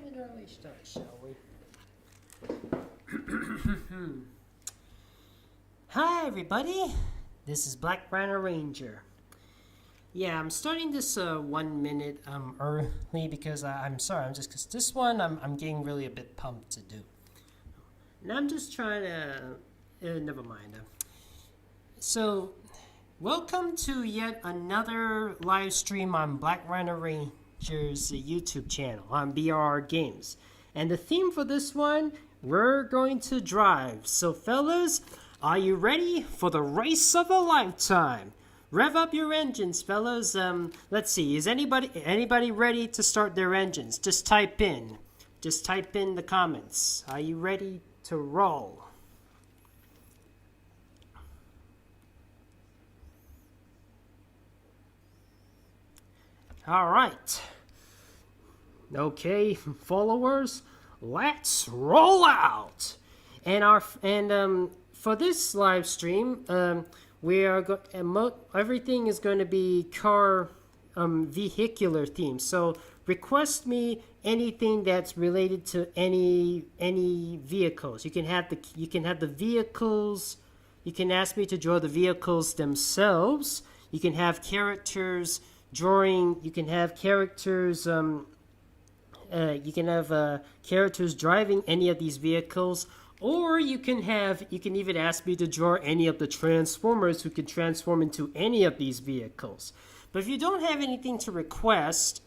an early start, shall we? Hi, everybody. This is Black Rhino Ranger. Yeah, I'm starting this 1 minute early because I'm sorry. I'm just because this one I'm getting really a bit pumped to do. And I'm just trying to. Never mind. So, welcome to yet another live stream on Black Rhino Ranger's YouTube channel on BRR Games. And the theme for this one, we're going to drive. So, fellas, are you ready for the race of a lifetime? Rev up your engines, fellas. Let's see. Is anybody ready to start their engines? Just type in the comments. Are you ready to roll? All right. Okay, followers, let's roll out. And for this live stream, we are everything is going to be car vehicular themed. So request me anything that's related to any vehicles. You can have the vehicles. You can ask me to draw the vehicles themselves. You can have characters drawing. You can have characters. You can have characters driving any of these vehicles, or you can even ask me to draw any of the Transformers who can transform into any of these vehicles. But if you don't have anything to request,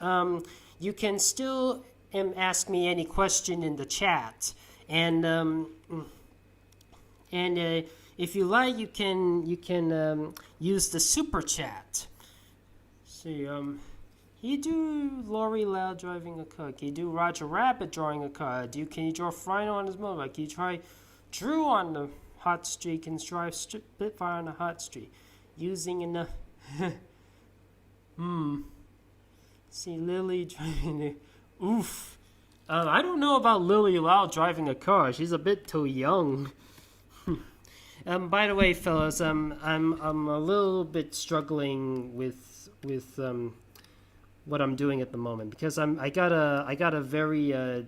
you can still ask me any question in the chat, and if you like, you can use the super chat. See, can you do Lori Loud driving a car? Can you do Roger Rabbit drawing a car? Can you draw Rhino on his motorbike? Can you try Drew on the hot streak and drive Spitfire on the hot streak? Using enough... See, Lily driving a... Oof. I don't know about Lily Loud driving a car. She's a bit too young. By the way, fellas, I'm a little bit struggling with what I'm doing at the moment because I got a very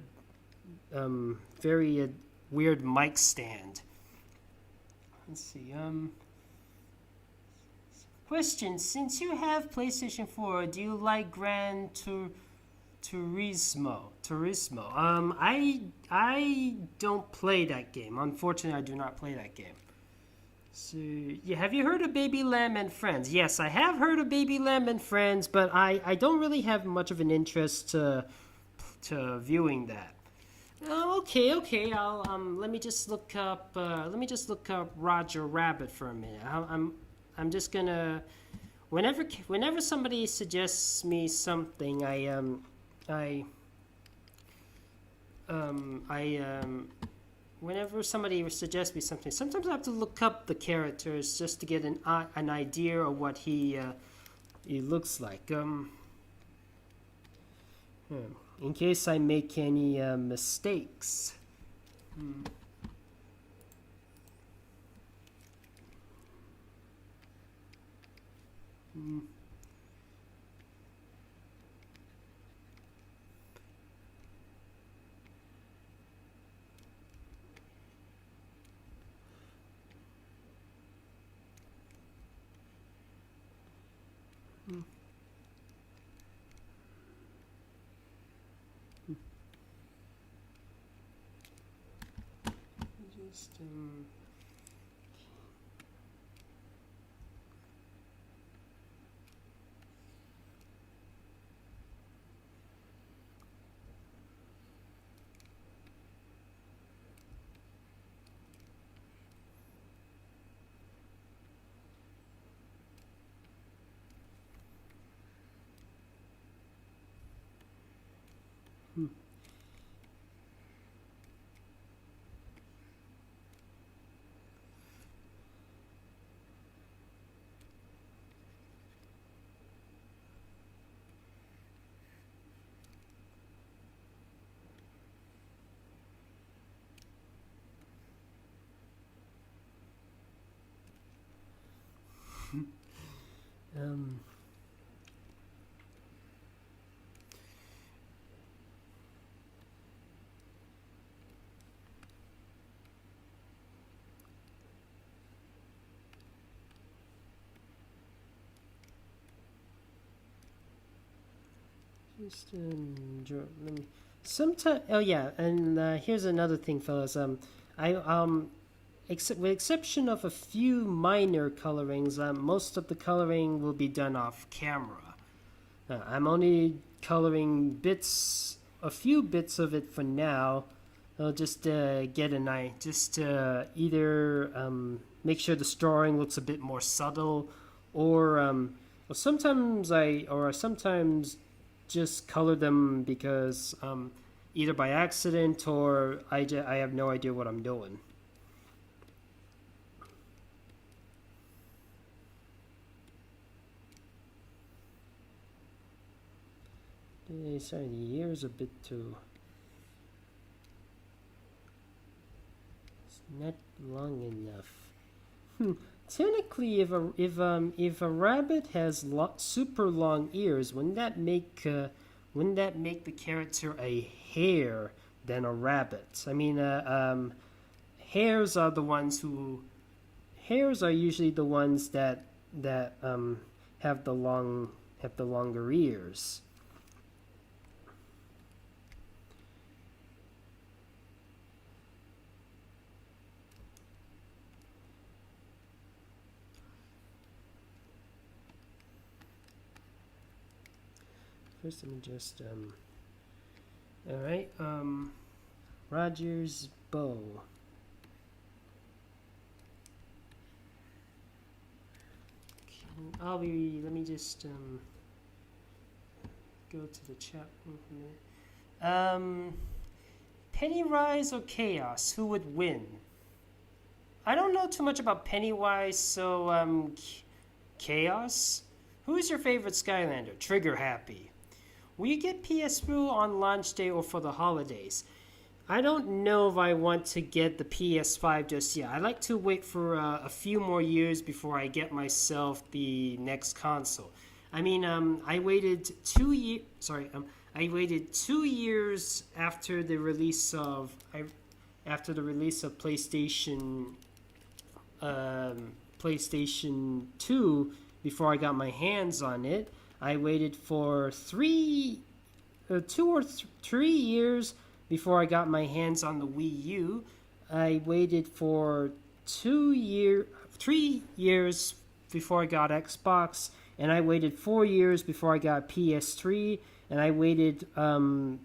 weird mic stand. Let's see. Question: since you have PlayStation 4, do you like Gran Turismo? I don't play that game. Unfortunately, I do not play that game. So, yeah, have you heard of Baby Lamb and Friends? Yes, I have heard of Baby Lamb and Friends, but I don't really have much of an interest to viewing that. Okay. I'll let me just look up Roger Rabbit for a minute. I'm just gonna whenever somebody suggests me something, whenever somebody suggests me something, sometimes I have to look up the characters just to get an idea of what he looks like. In case I make any mistakes. Just Just let me. Sometime. Oh yeah, and here's another thing, fellas. With exception of a few minor colorings, most of the coloring will be done off camera. I'm only coloring a few bits of it for now. I'll just get an eye, just either make sure the drawing looks a bit more subtle, or sometimes sometimes just color them because either by accident or I have no idea what I'm doing. Sorry, the ear's a bit too. It's not long enough. Technically, if a rabbit has super long ears, wouldn't that make the character a hare than a rabbit? I mean, hares are usually the ones that have the longer ears. First, let me just all right, Roger's bow. Let me just go to the chat room for a minute. Pennywise or Chaos, who would win? I don't know too much about Pennywise, so Chaos. Who is your favorite Skylander? Trigger happy. Will you get PS4 on launch day or for the holidays? I don't know if I want to get the PS5 just yet. I like to wait for a few more years before I get myself the next console. I mean, I waited 2 years. Sorry, I waited 2 years after the release of PlayStation 2 before I got my hands on it. I waited for 2 or 3 years before I got my hands on the Wii U. I waited for 3 years before I got Xbox, and I waited 4 years before I got PS3, and I waited 4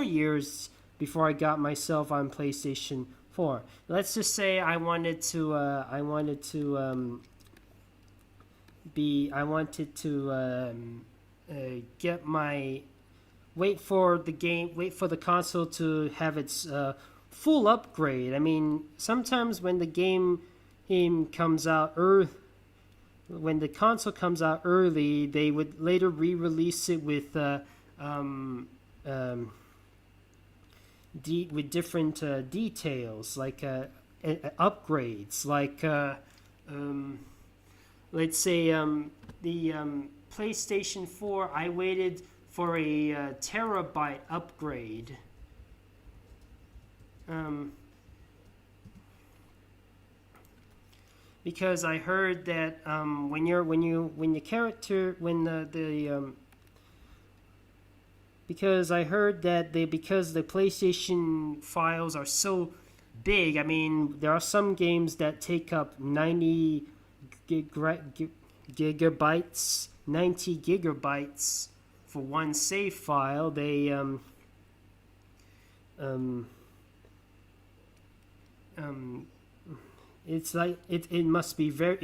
years before I got myself on PlayStation 4. Let's just say I wanted to get my wait for the console to have its full upgrade. I mean, sometimes when the game comes out when the console comes out early, they would later re-release it with different details, like upgrades, like let's say the PlayStation 4, I waited for a terabyte upgrade. Because I heard that because I heard that because the PlayStation files are so big. I mean, there are some games that take up 90 gigabytes for one save file. They it's like it must be very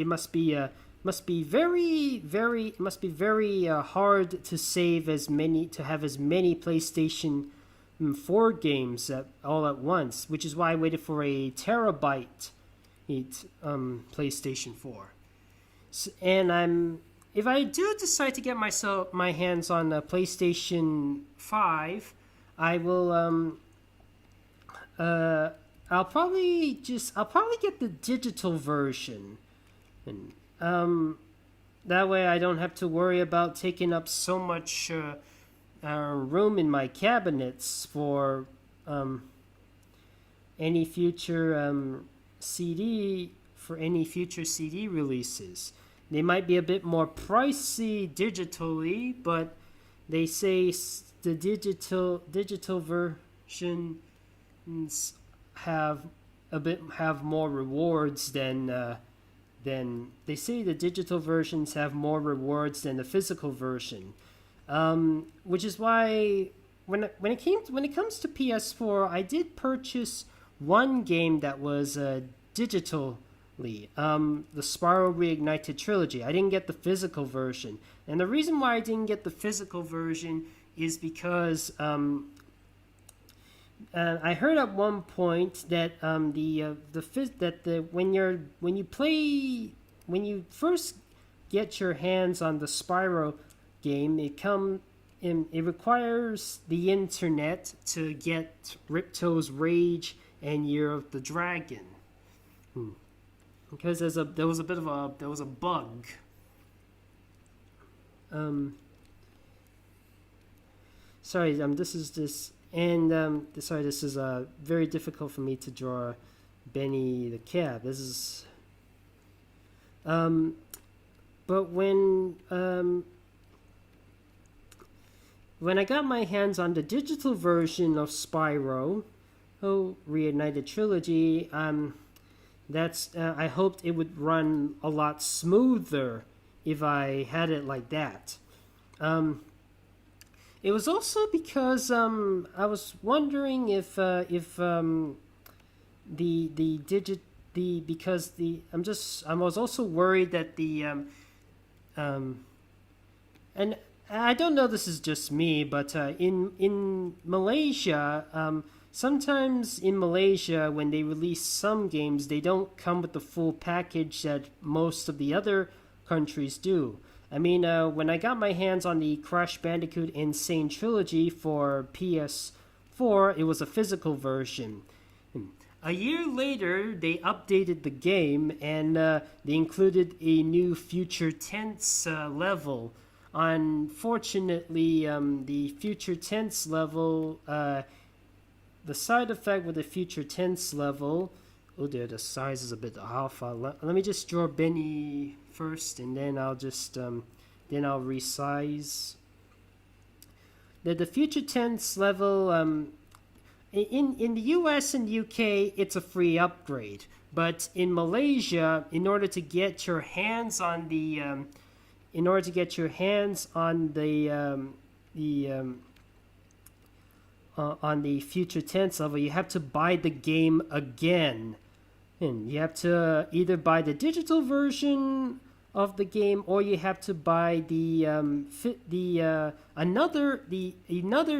hard to have as many PlayStation 4 games all at once, which is why I waited for a terabyte PlayStation 4. And if I do decide to get my hands on a PlayStation 5, I will I'll probably get the digital version, and that way I don't have to worry about taking up so much room in my cabinets for any future CD releases. they might be a bit more pricey digitally, but they say the digital versions have have more rewards than they say the digital versions have more rewards than the physical version, which is why when it comes to PS4, I did purchase one game that was digitally, the Spyro Reignited Trilogy. I didn't get the physical version, and the reason why I didn't get the physical version is because I heard at one point that when you first get your hands on the Spyro game, it requires the internet to get Ripto's Rage and Year of the Dragon, because there was a bug. Sorry, this is very difficult for me to draw Benny the cat. This is, but when I got my hands on the digital version of Spyro Reignited Trilogy, I hoped it would run a lot smoother if I had it like that. It was also because I was wondering if I was also worried that and I don't know, this is just me, but in Malaysia, sometimes in Malaysia when they release some games, they don't come with the full package that most of the other countries do. I mean, when I got my hands on the Crash Bandicoot Insane Trilogy for PS4, it was a physical version. A year later, they updated the game, and they included a new Future Tense level. Unfortunately, the Future Tense level, the side effect with the Future Tense level, oh dear, the size is a bit off. Let me just draw Benny first, and then I'll just then I'll resize. The Future Tense level, in the US and UK, it's a free upgrade, but in Malaysia, in order to get your hands on the on the Future Tense level, you have to buy the game again. And you have to either buy the digital version of the game, or you have to buy another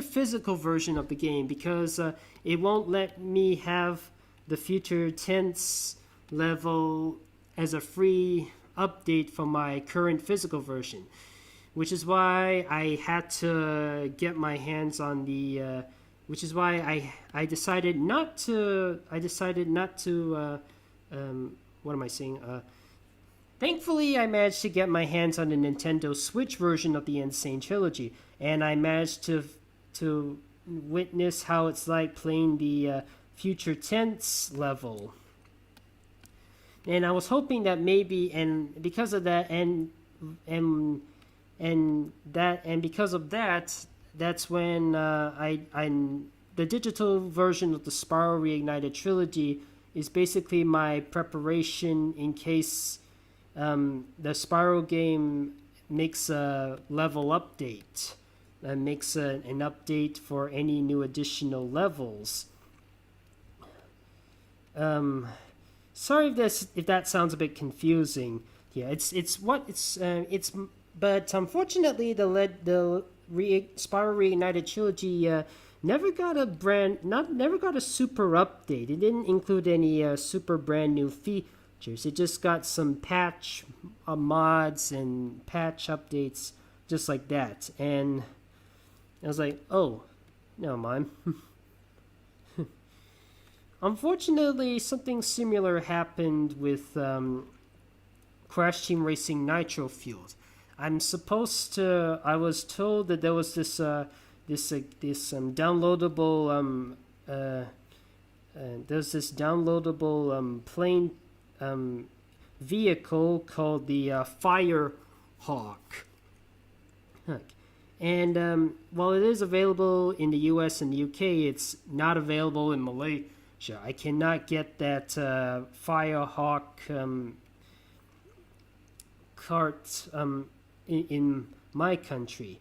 physical version of the game, because it won't let me have the Future Tense level as a free update for my current physical version, which is why I had to get my hands on the which is why I decided not to what am I saying? Thankfully, I managed to get my hands on the Nintendo Switch version of the Insane Trilogy, and I managed to witness how it's like playing the Future Tense level. And I was hoping that maybe, and because of that, because of that, that's when the digital version of the Spyro Reignited Trilogy is basically my preparation in case the Spyro game makes a level update, makes an update for any new additional levels. Sorry if that sounds a bit confusing. Yeah, but unfortunately the Spyro Reignited Trilogy never got a super update. It didn't include any super brand new features. It just got some patch mods and patch updates, just like that. And I was like, oh, never mind. Unfortunately, something similar happened with Crash Team Racing Nitro Fueled. I was told that there was this downloadable there's this downloadable plane vehicle called the Fire Hawk. And while it is available in the US and the UK, it's not available in Malaysia. I cannot get that Firehawk cart in my country.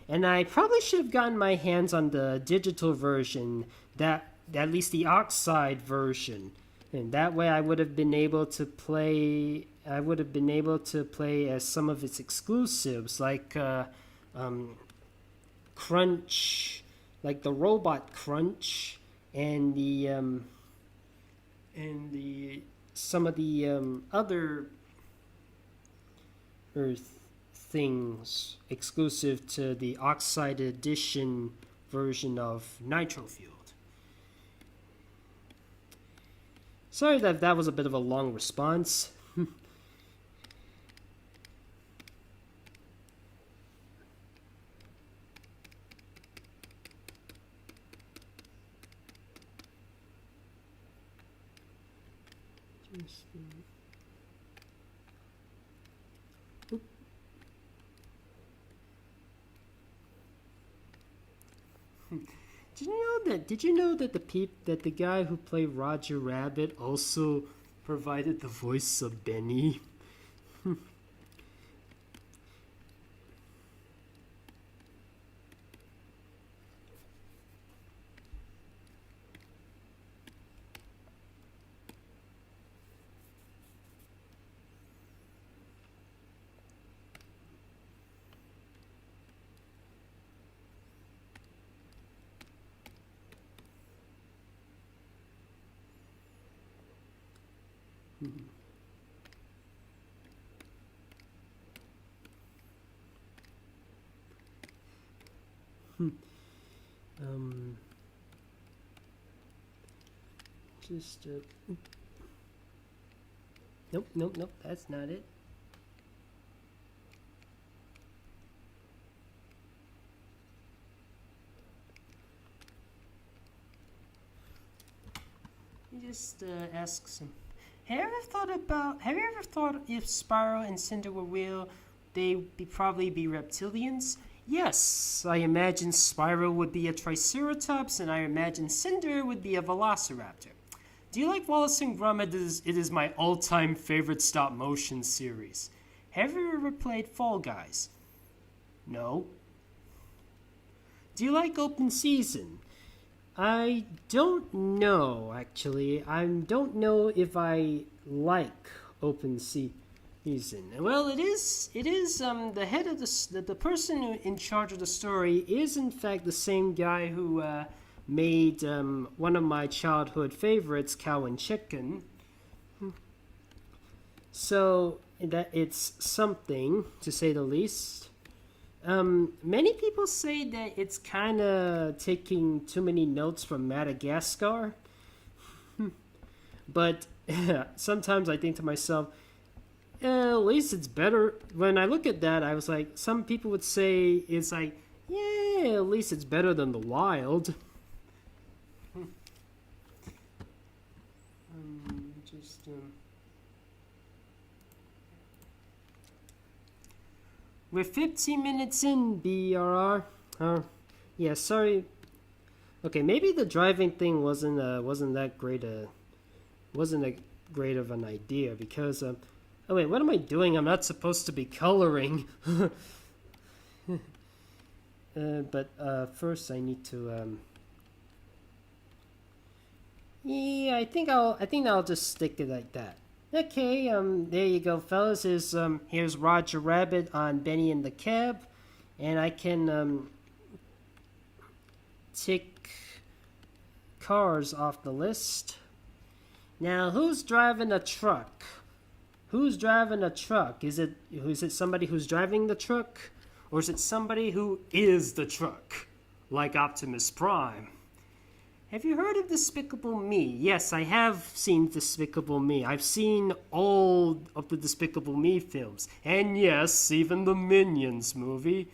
And I probably should have gotten my hands on the digital version, that at least the Oxide version. And that way I would have been able to play as some of its exclusives, like Crunch, like the Robot Crunch, and the some of the other Earth things exclusive to the Oxide Edition version of Nitro Fueled. Sorry that was a bit of a long response. Did you know that the guy who played Roger Rabbit also provided the voice of Benny? Just nope, that's not it. You just ask some. Have you ever thought if Spyro and Cinder were real, they'd probably be reptilians? Yes, I imagine Spyro would be a Triceratops, and I imagine Cinder would be a Velociraptor. Do you like Wallace and Gromit? It is my all-time favorite stop-motion series. Have you ever played Fall Guys? No. Do you like Open Season? I don't know, actually. I don't know if I like Open Season. Well, it is. The head of the person in charge of the story is in fact the same guy who made one of my childhood favorites, Cow and Chicken. So that it's something, to say the least. Many people say that it's kind of taking too many notes from Madagascar. But sometimes I think to myself, at least it's better. When I look at that, I was like, some people would say it's like, yeah, at least it's better than the wild. We're 15 minutes in, BRR. Yeah, sorry. Okay, maybe the driving thing wasn't that great of an idea, because oh wait, what am I doing? I'm not supposed to be coloring. But first I need to yeah, I think I'll just stick it like that. Okay, there you go, fellas. Here's Roger Rabbit on Benny and the Cab, and I can tick cars off the list. Now, who's driving a truck? Who's driving a truck? Is it somebody who's driving the truck, or is it somebody who is the truck, like Optimus Prime? Have you heard of Despicable Me? Yes, I have seen Despicable Me. I've seen all of the Despicable Me films. And yes, even the Minions movie.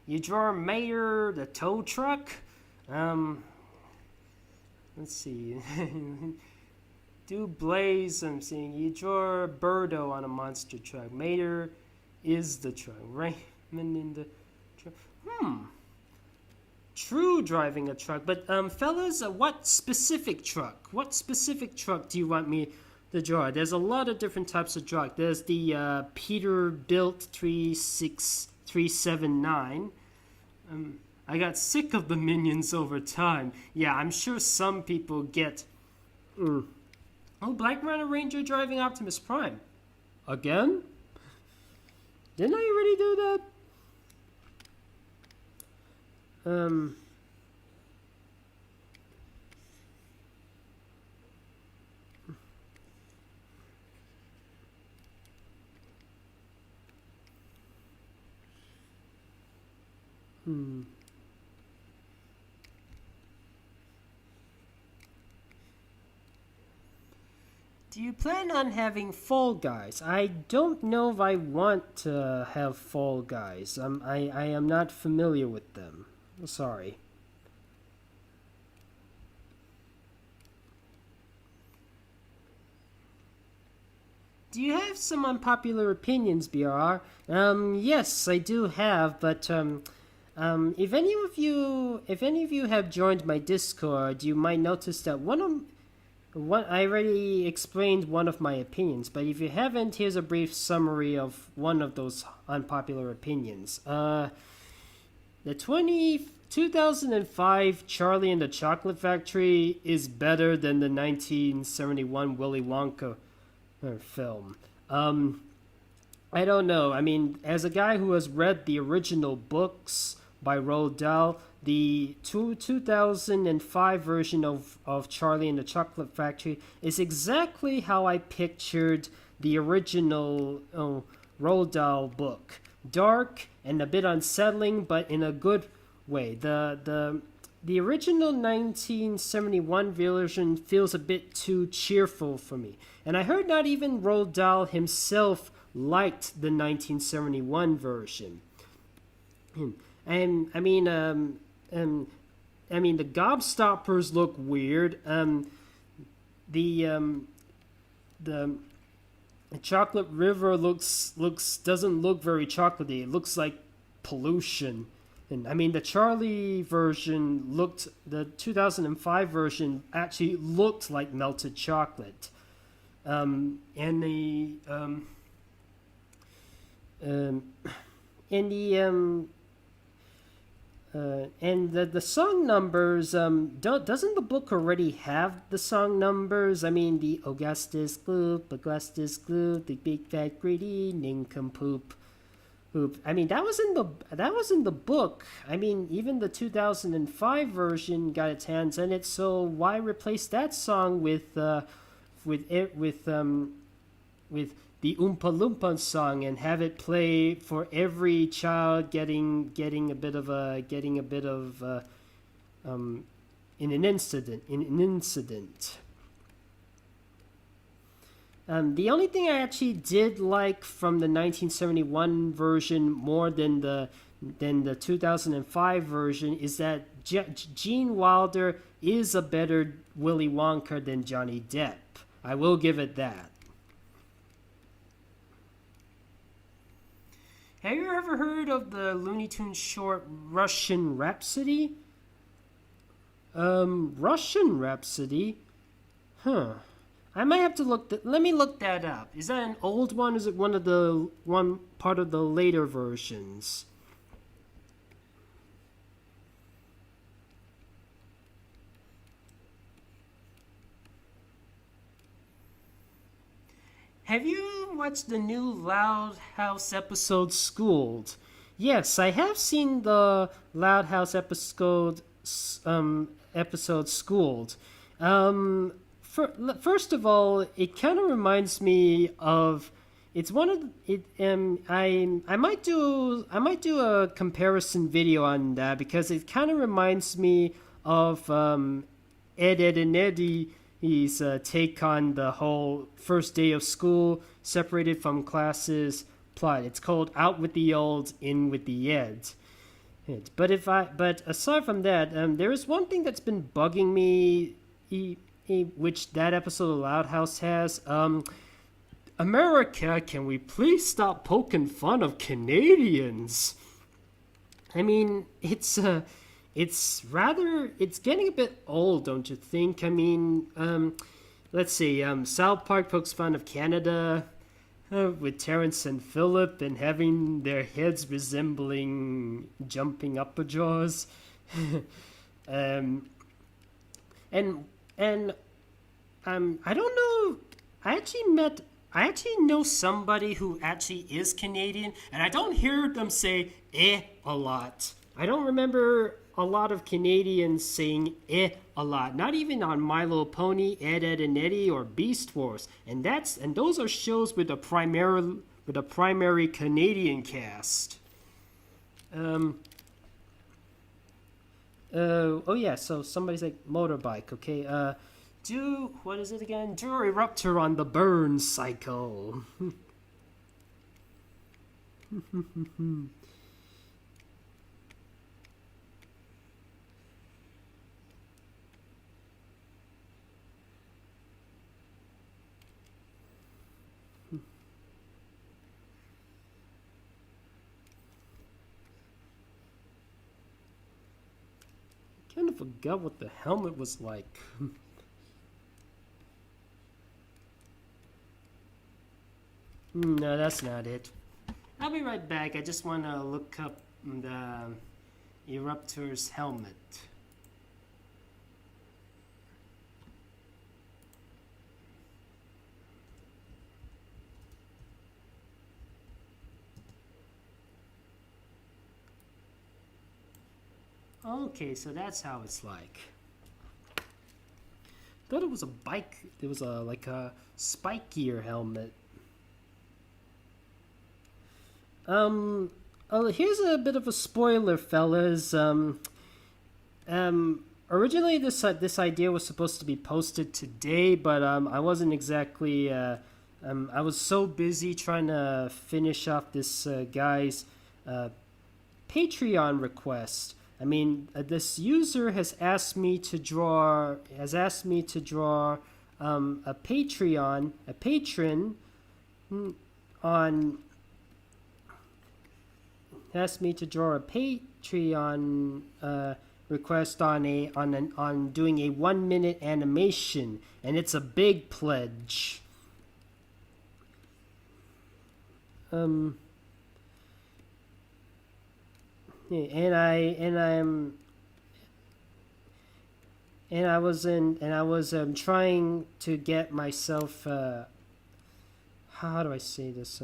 You draw Mayor the tow truck? Let's see. Do Blaze, I'm seeing you draw Birdo on a monster truck. Mater is the truck. Raymond in the truck. True driving a truck. But, fellas, what specific truck? What specific truck do you want me to draw? There's a lot of different types of truck. There's the Peterbilt 36379. I got sick of the minions over time. Yeah, I'm sure some people get... Oh, Black Rhino Ranger driving Optimus Prime. Again? Didn't I already do that? Do you plan on having Fall Guys? I don't know if I want to have Fall Guys. I am not familiar with them. Sorry. Do you have some unpopular opinions, BR? Yes, I do have, but if any of you have joined my Discord, you might notice that I already explained one of my opinions, but if you haven't, here's a brief summary of one of those unpopular opinions. The 2005 Charlie and the Chocolate Factory is better than the 1971 Willy Wonka film. I don't know. I mean, as a guy who has read the original books by Roald Dahl, the 2005 version of Charlie and the Chocolate Factory is exactly how I pictured the original Roald Dahl book. Dark and a bit unsettling, but in a good way. The original 1971 version feels a bit too cheerful for me. And I heard not even Roald Dahl himself liked the 1971 version. And I mean, the gobstoppers look weird. The chocolate river doesn't look very chocolatey. It looks like pollution. And I mean, the Charlie version the 2005 version actually looked like melted chocolate. And the song numbers, doesn't the book already have the song numbers? I mean, the Augustus Gloop, the big fat greedy nincompoop. I mean, that was in the book. I mean, even the 2005 version got its hands on it. So why replace that song with the Oompa Loompa song and have it play for every child getting a bit of in an incident. The only thing I actually did like from the 1971 version more than the 2005 version is that Gene Wilder is a better Willy Wonka than Johnny Depp. I will give it that. Have you ever heard of the Looney Tunes short Russian Rhapsody? Russian Rhapsody? Huh. I might have to let me look that up. Is that an old one? Is it one part of the later versions? Have you watched the new Loud House episode Schooled? Yes, I have seen the Loud House episode Schooled. First of all, it kind of reminds me of. It's one of it. I might do a comparison video on that because it kind of reminds me of Ed, Edd n Eddy's take on the whole first day of school, separated from classes plot. It's called Out with the Old, In with the Ed. But aside from that, there is one thing that's been bugging me which that episode of Loud House has. America, can we please stop poking fun of Canadians? I mean, it's getting a bit old, don't you think? I mean, let's see, South Park pokes fun of Canada with Terrence and Phillip and having their heads resembling jumping upper jaws. um, and I don't know. I actually know somebody who actually is Canadian, and I don't hear them say a lot. I don't remember a lot of Canadians saying a lot. Not even on My Little Pony, Ed, Ed and Eddie, or Beast Wars. And those are shows with a primary Canadian cast. Oh yeah, so somebody's like motorbike, okay? What is it again? Do a rupture on the burn cycle. Kind of forgot what the helmet was like. No, that's not it. I'll be right back. I just want to look up the Eruptor's helmet. Okay, so that's how it's like. Thought it was a bike. It was like a spikier helmet. Here's a bit of a spoiler, fellas. Originally this idea was supposed to be posted today, but I wasn't exactly. I was so busy trying to finish off this guy's Patreon request. I mean, this user has asked me to draw a patron on. Asked me to draw a Patreon request on doing a 1-minute animation, and it's a big pledge. And I was trying to get myself how do I say this?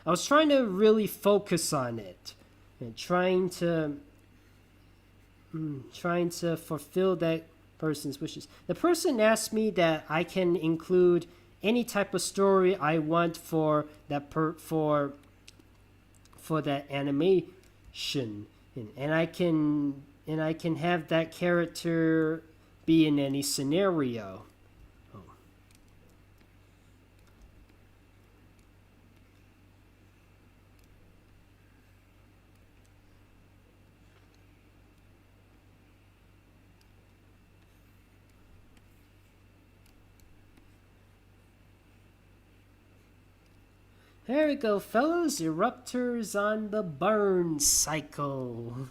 I was trying to really focus on it and trying to fulfill that person's wishes. The person asked me that I can include any type of story I want for that for that animation, and I can have that character be in any scenario. There we go, fellas. Eruptors on the burn cycle.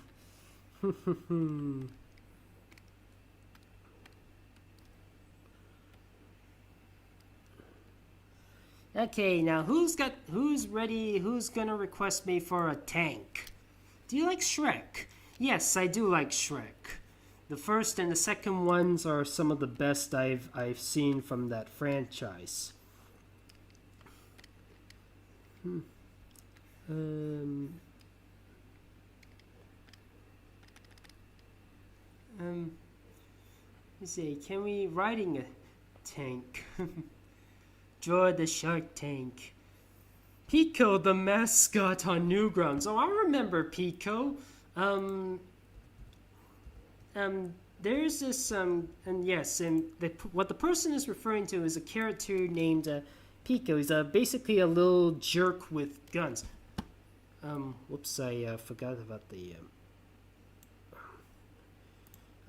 Okay, now who's ready? Who's gonna request me for a tank? Do you like Shrek? Yes, I do like Shrek. The first and the second ones are some of the best I've seen from that franchise. Let's see, can we riding a tank? Draw the shark tank. Pico, the mascot on Newgrounds. Oh, I remember Pico. There's this and yes, and what the person is referring to is a character named Pico. He's basically a little jerk with guns. Whoops, I forgot about the.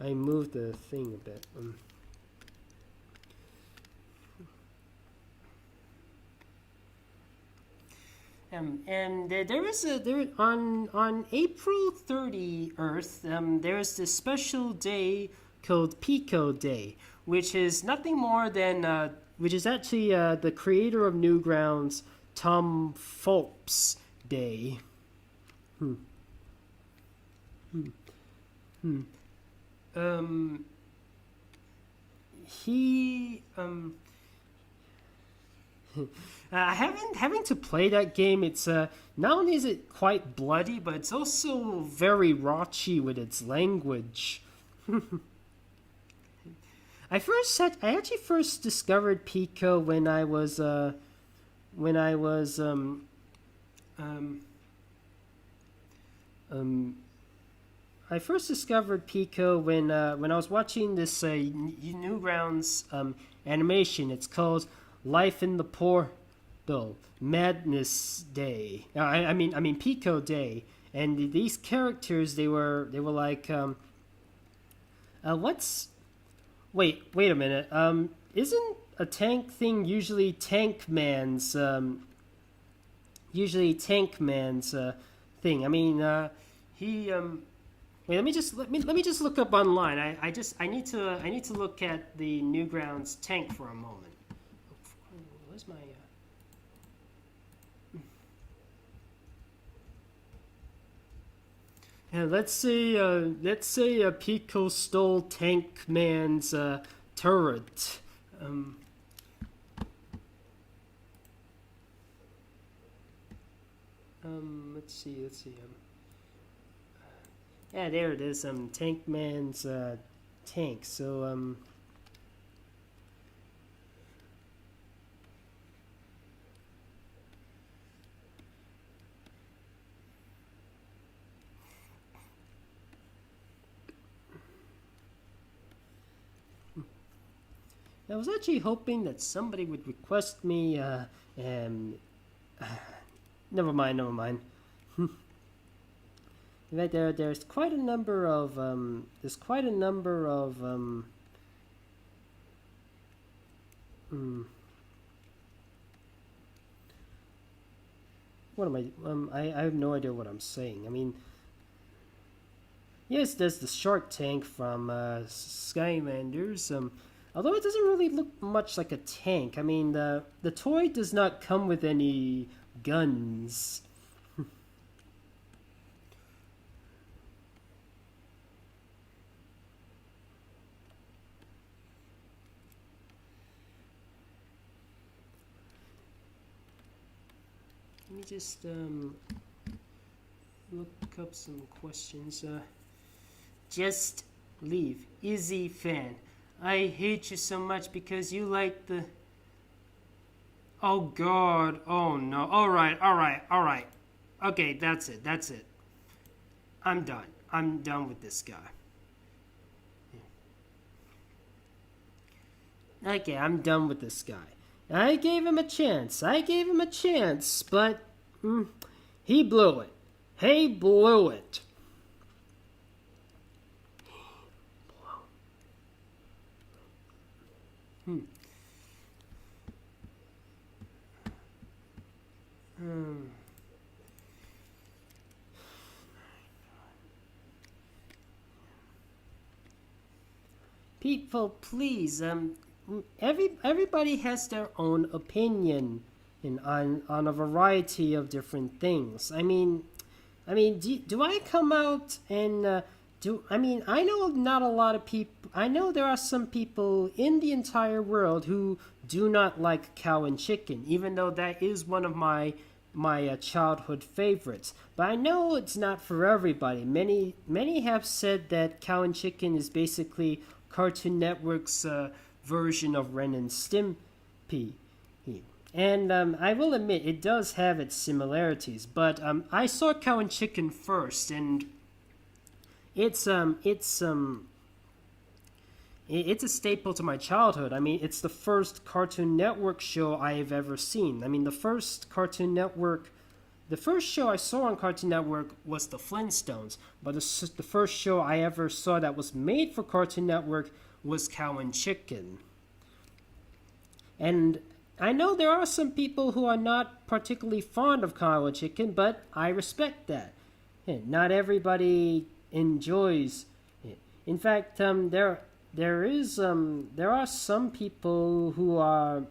I moved the thing a bit. And there is a there on April 30 Earth. There is this special day called Pico Day, which is nothing more than which is actually the creator of Newgrounds, Tom Phelps Day. Hmm. Hmm. Hmm. Um. He having to play that game, it's not only is it quite bloody, but it's also very raunchy with its language. I actually first discovered Pico when I was um um I first discovered Pico when I was watching this Newgrounds animation. It's called Life in the Portal Madness Day. I mean Pico Day. And these characters, they were like what's wait a minute. Isn't a tank thing usually Tank Man's thing? I mean he Wait, let me just look up online. I need to look at the Newgrounds tank for a moment. Where's my Yeah, let's say Pico stole Tank Man's turret. Um, let's see. Yeah, there it is. Tank Man's tank. So I was actually hoping that somebody would request me. Never mind. In fact, there's quite a number of what am I have no idea what I'm saying. I mean, yes, there's the Shark Tank from Skylanders. Although it doesn't really look much like a tank. I mean, the toy does not come with any guns. Let me just look up some questions. Just leave. Izzy fan. I hate you so much because you like the. Oh God. Oh no. All right. Okay, that's it. I'm done. I'm done with this guy. Okay, I'm done with this guy. I gave him a chance, but he blew it. He blew it. Hmm. People, please, everybody has their own opinion on a variety of different things. Do I come out and I know not a lot of people. I know there are some people in the entire world who do not like cow and chicken, even though that is one of my childhood favorites. But I know it's not for everybody. Many have said that Cow and Chicken is basically Cartoon Network's version of Ren and Stimpy. And I will admit it does have its similarities. But I saw Cow and Chicken first, and it's a staple to my childhood. I mean, it's the first Cartoon Network show I have ever seen. I mean, the first show I saw on Cartoon Network was the Flintstones, but the first show I ever saw that was made for Cartoon Network was Cow and Chicken. And I know there are some people who are not particularly fond of Kyle chicken, but I respect that. Not everybody enjoys it. In fact, there are some people who are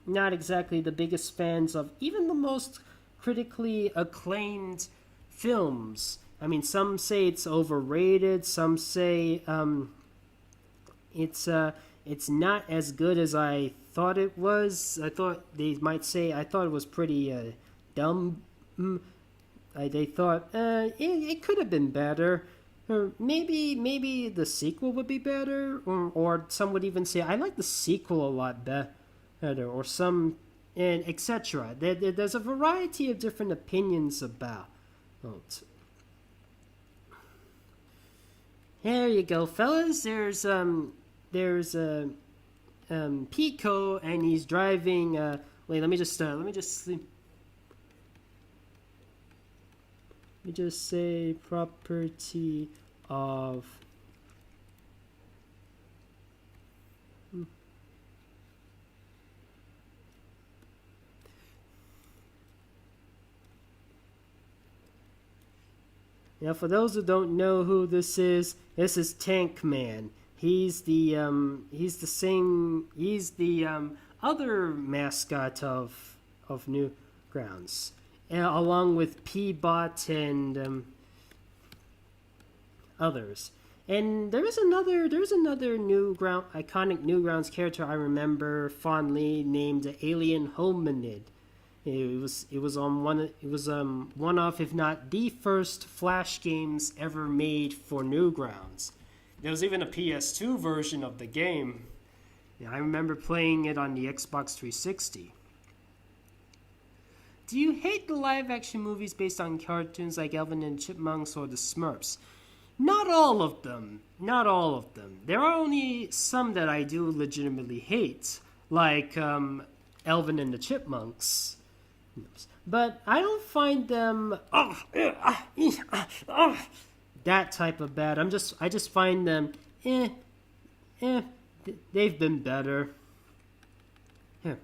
not exactly the biggest fans of even the most critically acclaimed films. I mean, some say it's overrated. Some say it's it's not as good as I thought it was. I thought they might say I thought it was pretty dumb. They thought it could have been better. Or maybe the sequel would be better, or some would even say I like the sequel a lot better, or some and etc. There's a variety of different opinions about it. There you go, fellas. There's Pico, and he's driving. Wait, let me just say property of. Now, for those who don't know who this is Tank Man. He's the other mascot of Newgrounds, along with P-Bot and others. And there's another iconic Newgrounds character I remember fondly named Alien Hominid. It was one of, if not the first Flash games ever made for Newgrounds. There was even a PS2 version of the game. Yeah, I remember playing it on the Xbox 360. Do you hate the live-action movies based on cartoons like Alvin and the Chipmunks or the Smurfs? Not all of them. Not all of them. There are only some that I do legitimately hate, like Alvin and the Chipmunks. But I don't find them that type of bad. I just find them they've been better. Yeah.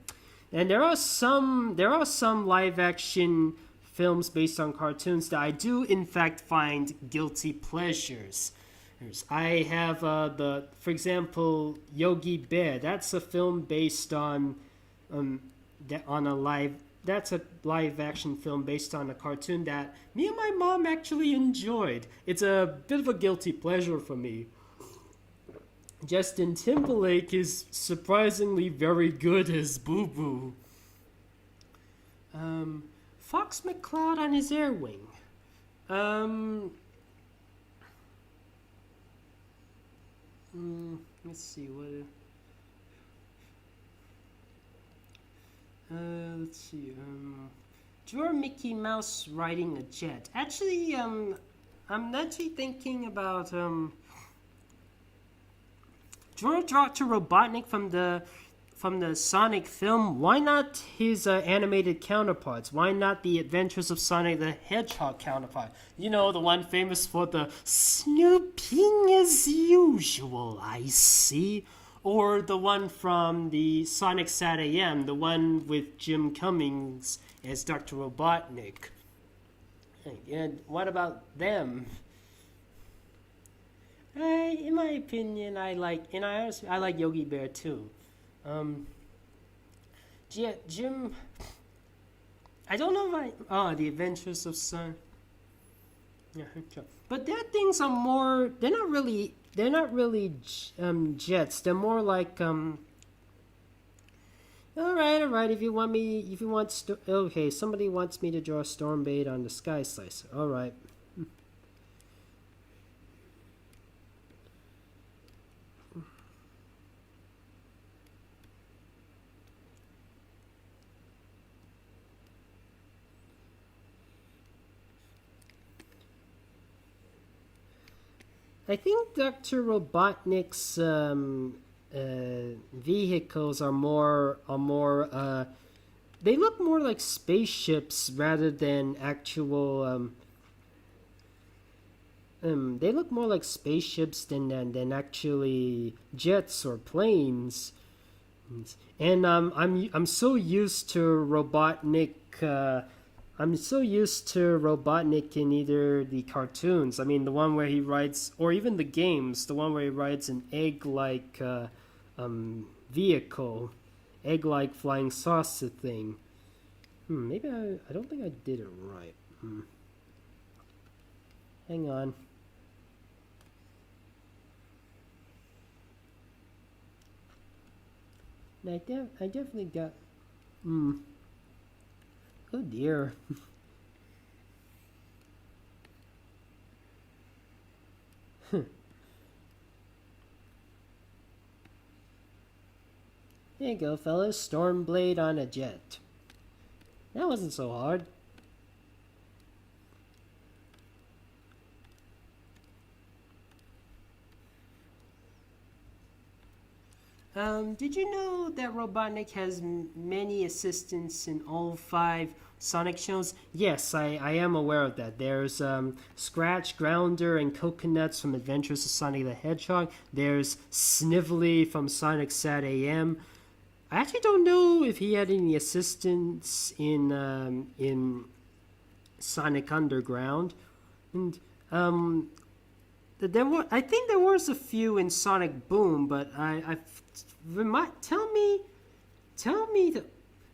And there are some live action films based on cartoons that I do in fact find guilty pleasures. I have for example, Yogi Bear. That's a film based on That's a live action film based on a cartoon that me and my mom actually enjoyed. It's a bit of a guilty pleasure for me. Justin Timberlake is surprisingly very good as Boo Boo. Fox McCloud on his air wing. Let's see what. Let's see. Draw Mickey Mouse riding a jet. Actually, I'm actually thinking about draw Dr. Robotnik from the Sonic film. Why not his animated counterparts? Why not the Adventures of Sonic the Hedgehog counterpart? You know, the one famous for the snooping as usual, I see. Or the one from the Sonic Sat AM, the one with Jim Cummings as Dr. Robotnik. And what about them? In my opinion, I like Yogi Bear too. Jim. I don't know if the Adventures of Sun. Yeah, but their things are more. They're not really jets. They're more like All right. Okay, somebody wants me to draw Stormbait on the Sky Slicer. All right. I think Dr. Robotnik's vehicles are more. They look more like spaceships rather than actual. They look more like spaceships than actually jets or planes. And I'm so used to Robotnik. I'm so used to Robotnik in either the cartoons. I mean, the one where he rides, or even the games, the one where he rides an egg-like vehicle, egg-like flying saucer thing. Maybe I don't think I did it right. Hang on. I definitely got. Oh dear. There you go, fellas. Stormblade on a jet. That wasn't so hard. Did you know that Robotnik has many assistants in all 5 Sonic shows? Yes, I am aware of that. There's Scratch, Grounder, and Coconuts from Adventures of Sonic the Hedgehog. There's Snively from Sonic Sat AM. I actually don't know if he had any assistants in Sonic Underground, and I think there was a few in Sonic Boom, but tell me the.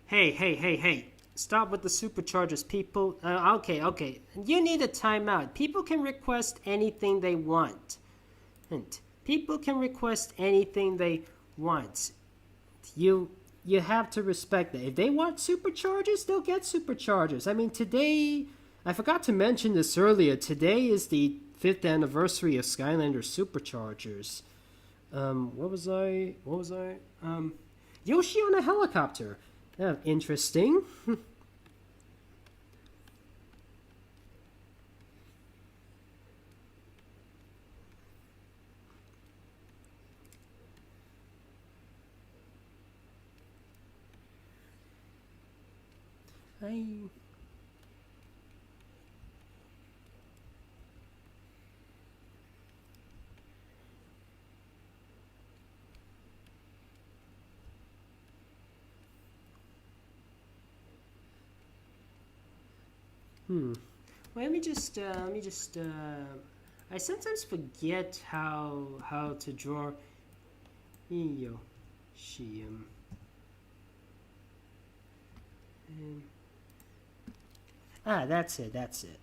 Hey! Stop with the superchargers, people. Okay. You need a timeout. People can request anything they want, and people can request anything they want. You have to respect that. If they want superchargers, they'll get superchargers. I mean, today, I forgot to mention this earlier. Today is the 5th anniversary of Skylander Superchargers. What was I? Yoshi on a helicopter. Interesting. I Well, let me just. I sometimes forget how to draw Yoshi. That's it. That's it.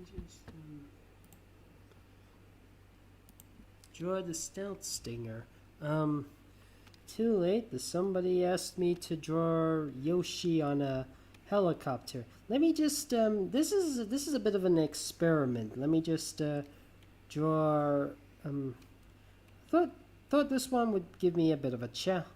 Just draw the stealth stinger. Too late. Somebody asked me to draw Yoshi on a helicopter. Let me just this is a bit of an experiment. Let me just draw thought this one would give me a bit of a challenge.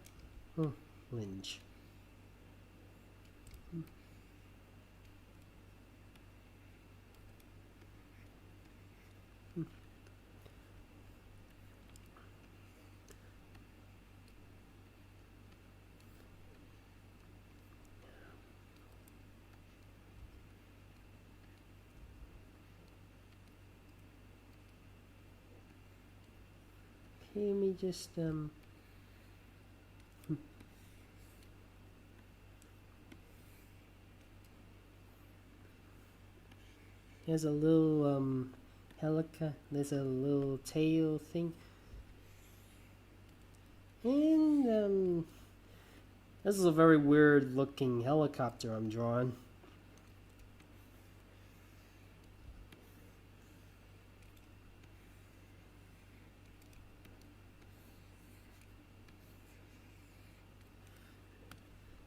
Let me just There's a little there's a little tail thing. And this is a very weird looking helicopter I'm drawing.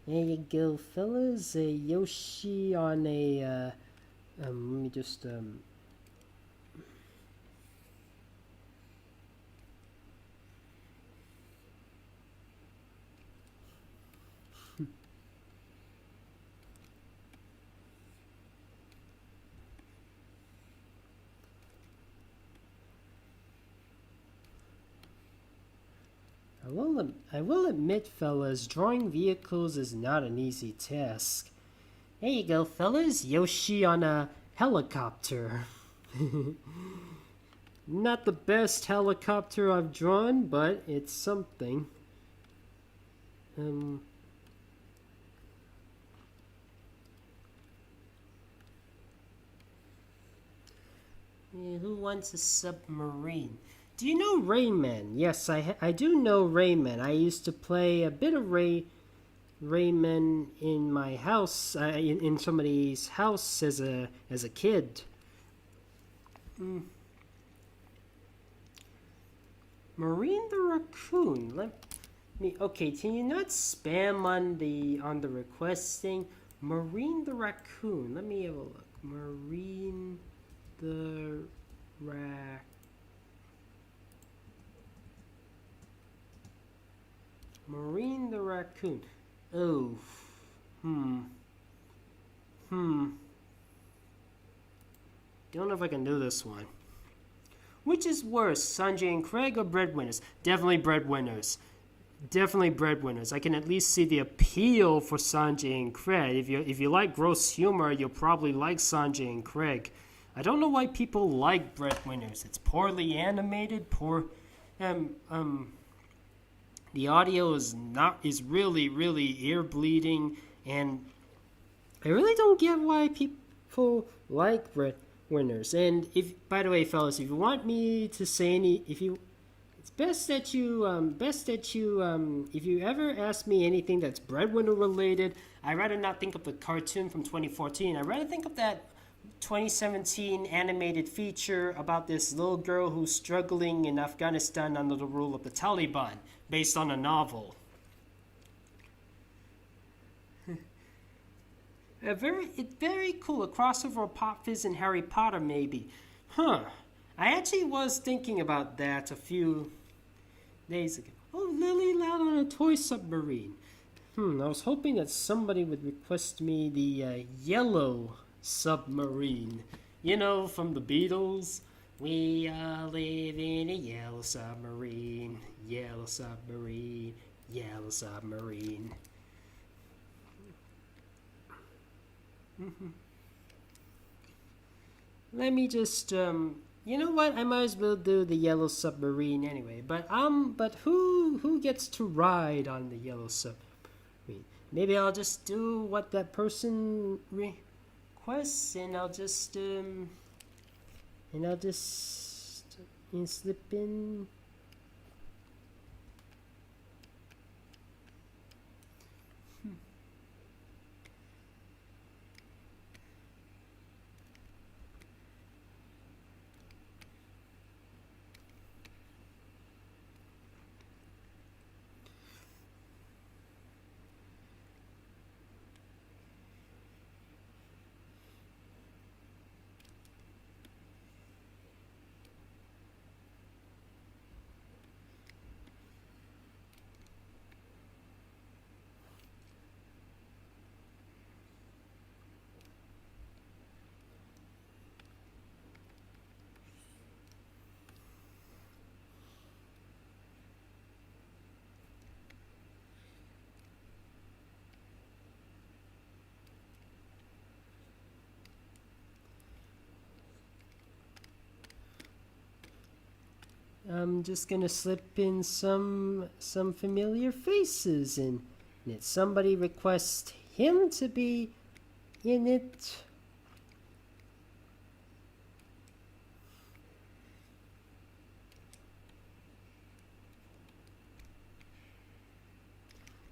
There you go, fellas. A Yoshi on a, let me just, I will admit, fellas, drawing vehicles is not an easy task. There you go, fellas. Yoshi on a helicopter. Not the best helicopter I've drawn, but it's something. Yeah, who wants a submarine? Do you know Rayman? Yes, I do know Rayman. I used to play a bit of Rayman in my house, in somebody's house as a kid. Marine the Raccoon. Let me. Okay, can you not spam on the request thing? Marine the Raccoon. Let me have a look. Marine the Raccoon. Marine the Raccoon. Oh. Don't know if I can do this one. Which is worse, Sanjay and Craig or Breadwinners? Definitely Breadwinners. Definitely Breadwinners. I can at least see the appeal for Sanjay and Craig. If you like gross humor, you'll probably like Sanjay and Craig. I don't know why people like Breadwinners. It's poorly animated, the audio is really ear bleeding, and I really don't get why people like Breadwinners. And if, by the way, fellas, if you want me to say it's best that you if you ever ask me anything that's Breadwinner related, I'd rather not think of the cartoon from 2014. I'd rather think of that 2017 animated feature about this little girl who's struggling in Afghanistan under the rule of the Taliban, based on a novel. It's very cool. A crossover of Pop Fizz and Harry Potter, maybe. Huh. I actually was thinking about that a few days ago. Oh, Lily Loud on a toy submarine. I was hoping that somebody would request me the yellow submarine. You know, from the Beatles. We all live in a yellow submarine, yellow submarine, yellow submarine. Let me just, you know what? I might as well do the yellow submarine anyway. But who gets to ride on the yellow submarine? Maybe I'll just do what that person requests, and I'll just slip in. I'm just gonna slip in some familiar faces in it. Somebody requests him to be in it.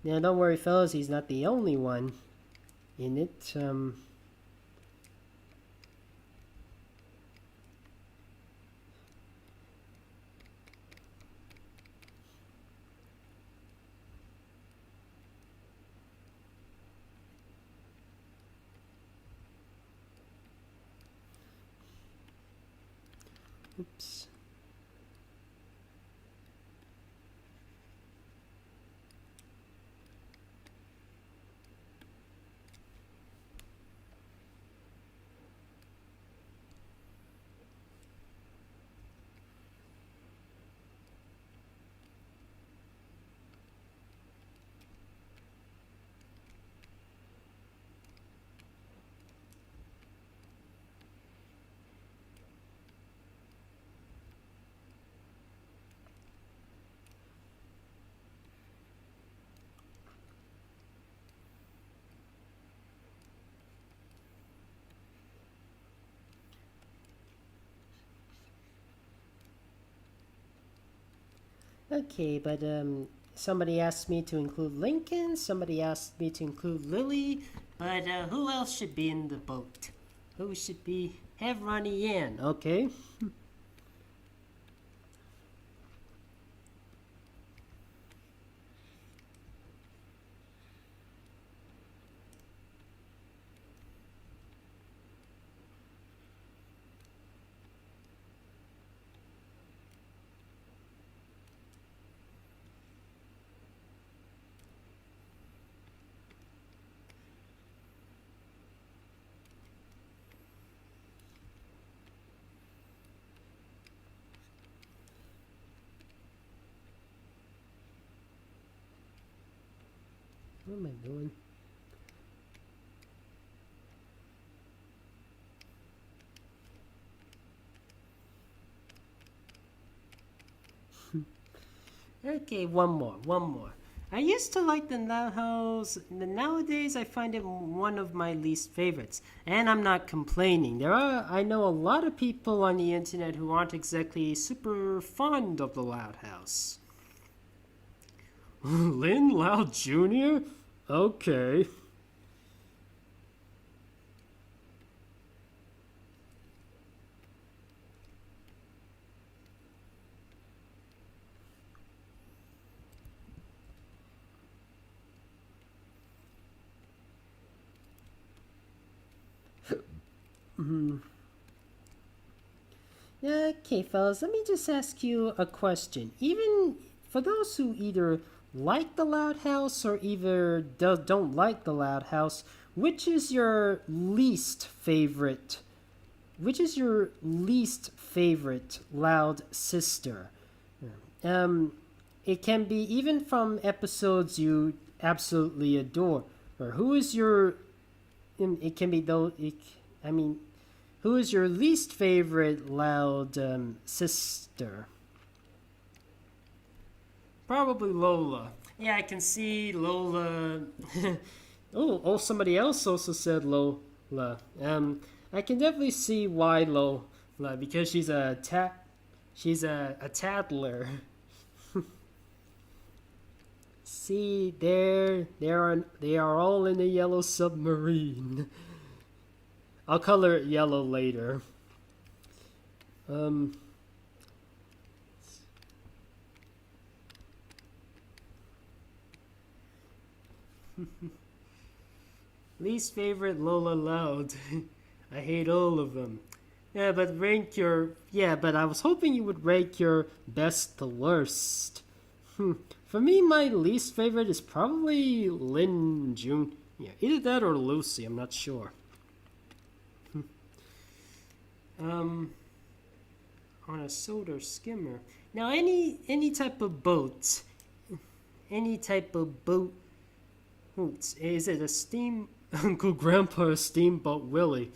Now, don't worry, fellas. He's not the only one in it. Oops. Okay, but somebody asked me to include Lincoln, somebody asked me to include Lily, but who else should be in the boat? Who should be? Have Ronnie in, okay? What am I doing? Okay, one more. I used to like the Now House, but nowadays I find it one of my least favorites. And I'm not complaining. I know a lot of people on the internet who aren't exactly super fond of the Loud House. Lynn Loud Jr.? Okay. Okay, fellas, let me just ask you a question. Even for those who either like the Loud House or either don't like the Loud House, which is your least favorite? Which is your least favorite Loud sister? Um, it can be even from episodes you absolutely adore. Or who is your? It can be though. I mean, who is your least favorite Loud sister? Probably Lola. Yeah, I can see Lola. Oh, somebody else also said Lola. I can definitely see why Lola, because she's a tattler. See, they are all in the yellow submarine. I'll color it yellow later. Um, Least favorite Lola Loud. I hate all of them. Yeah, but rank your. Yeah, but I was hoping you would rank your best to worst. For me, my least favorite is probably Lynn June. Yeah, either that or Lucy. I'm not sure. Um, on a soda skimmer. Now, any type of boat, any type of boat. Is it a steam? Uncle Grandpa Steamboat Willie.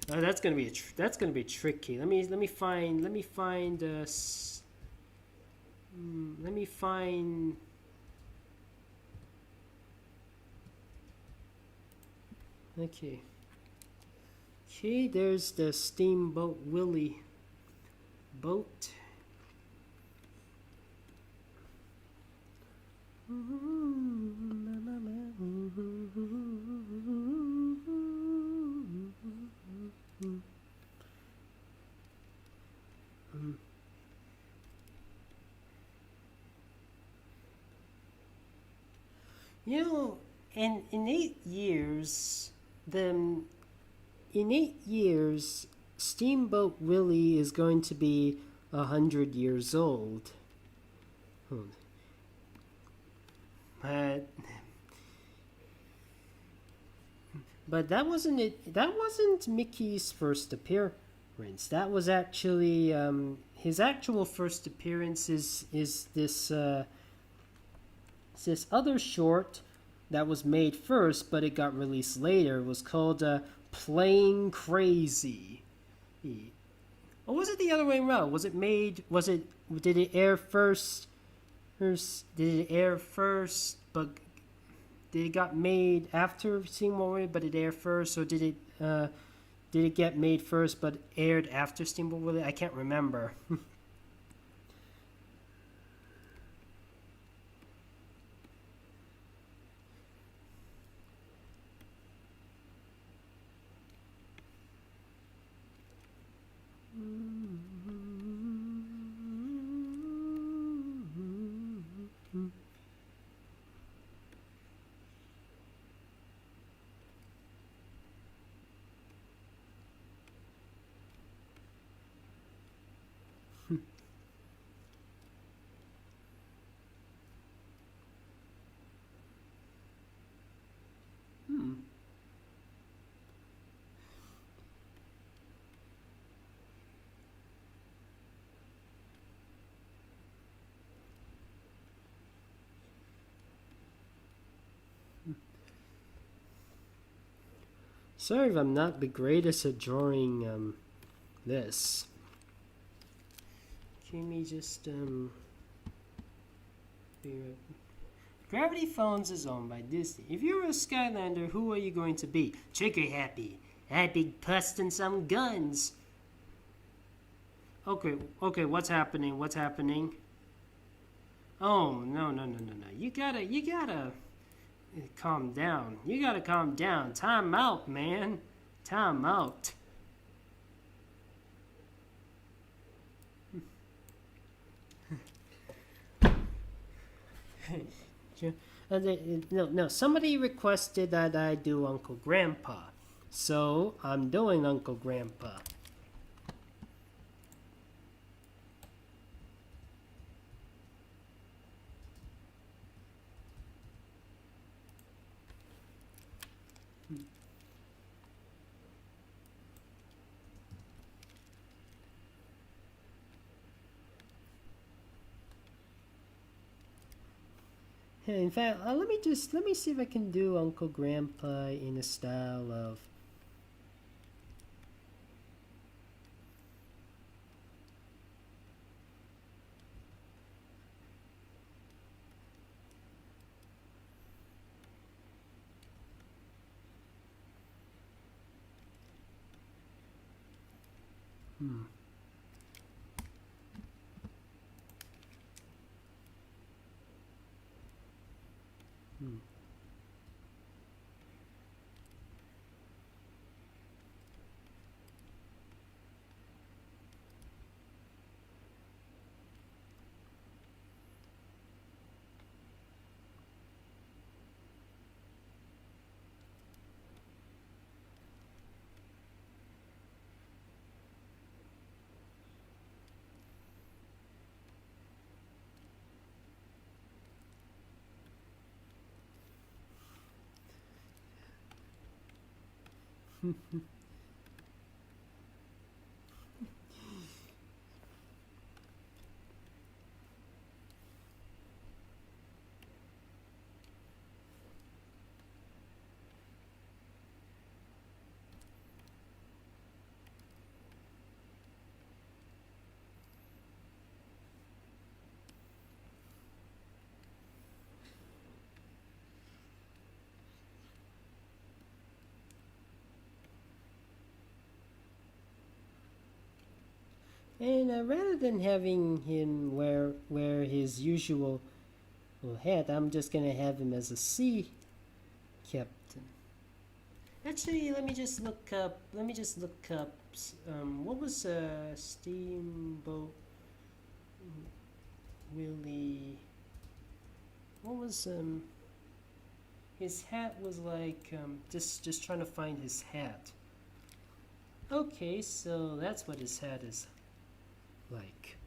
That's gonna be tricky. Let me find let me find. Okay. Okay, there's the Steamboat Willie boat. You know, in 8 years, the in 8 years, Steamboat Willie is going to be 100 years old. But that wasn't it. That wasn't Mickey's first appearance. That was actually his actual first appearance is this this other short that was made first, but it got released later. It was called Playing Crazy. Or was it the other way around? Was it made? Was it? Did it air first? Did it air first? But did it got made after Steamboat Willie? But it aired first, or did it get made first but aired after Steamboat Willie? I can't remember. Sorry if I'm not the greatest at drawing this. Can we just Gravity Phones is owned by Disney. If you were a Skylander, who are you going to be? Trigger happy. I'd be busting some guns. Okay, what's happening? What's happening? Oh, no. You gotta calm down. You gotta calm down. Time out, man. Time out. No, somebody requested that I do Uncle Grandpa. So, I'm doing Uncle Grandpa. In fact, let me see if I can do Uncle Grandpa in a style of And rather than having him wear his usual hat, I'm just gonna have him as a sea captain. Actually, let me just look up. What was Steamboat Willie? What was his hat was like? Just trying to find his hat. Okay, so that's what his hat is like.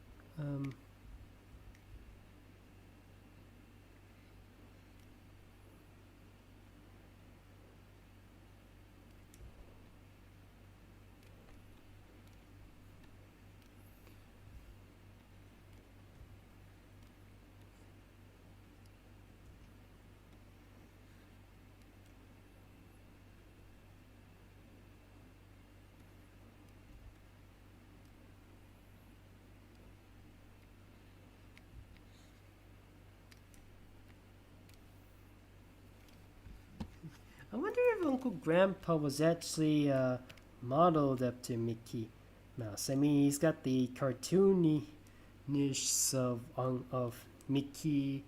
I wonder if Uncle Grandpa was actually modeled after Mickey Mouse. I mean, he's got the cartoony niche of Mickey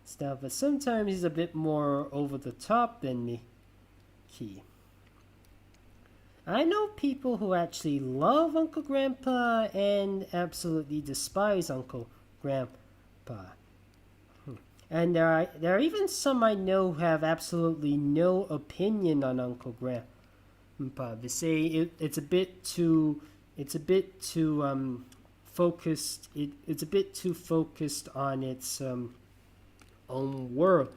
stuff, but sometimes he's a bit more over the top than Mickey. I know people who actually love Uncle Grandpa and absolutely despise Uncle Grandpa. And there are even some I know who have absolutely no opinion on Uncle Grandpa. They say it's a bit too focused. It's a bit too focused on its own world.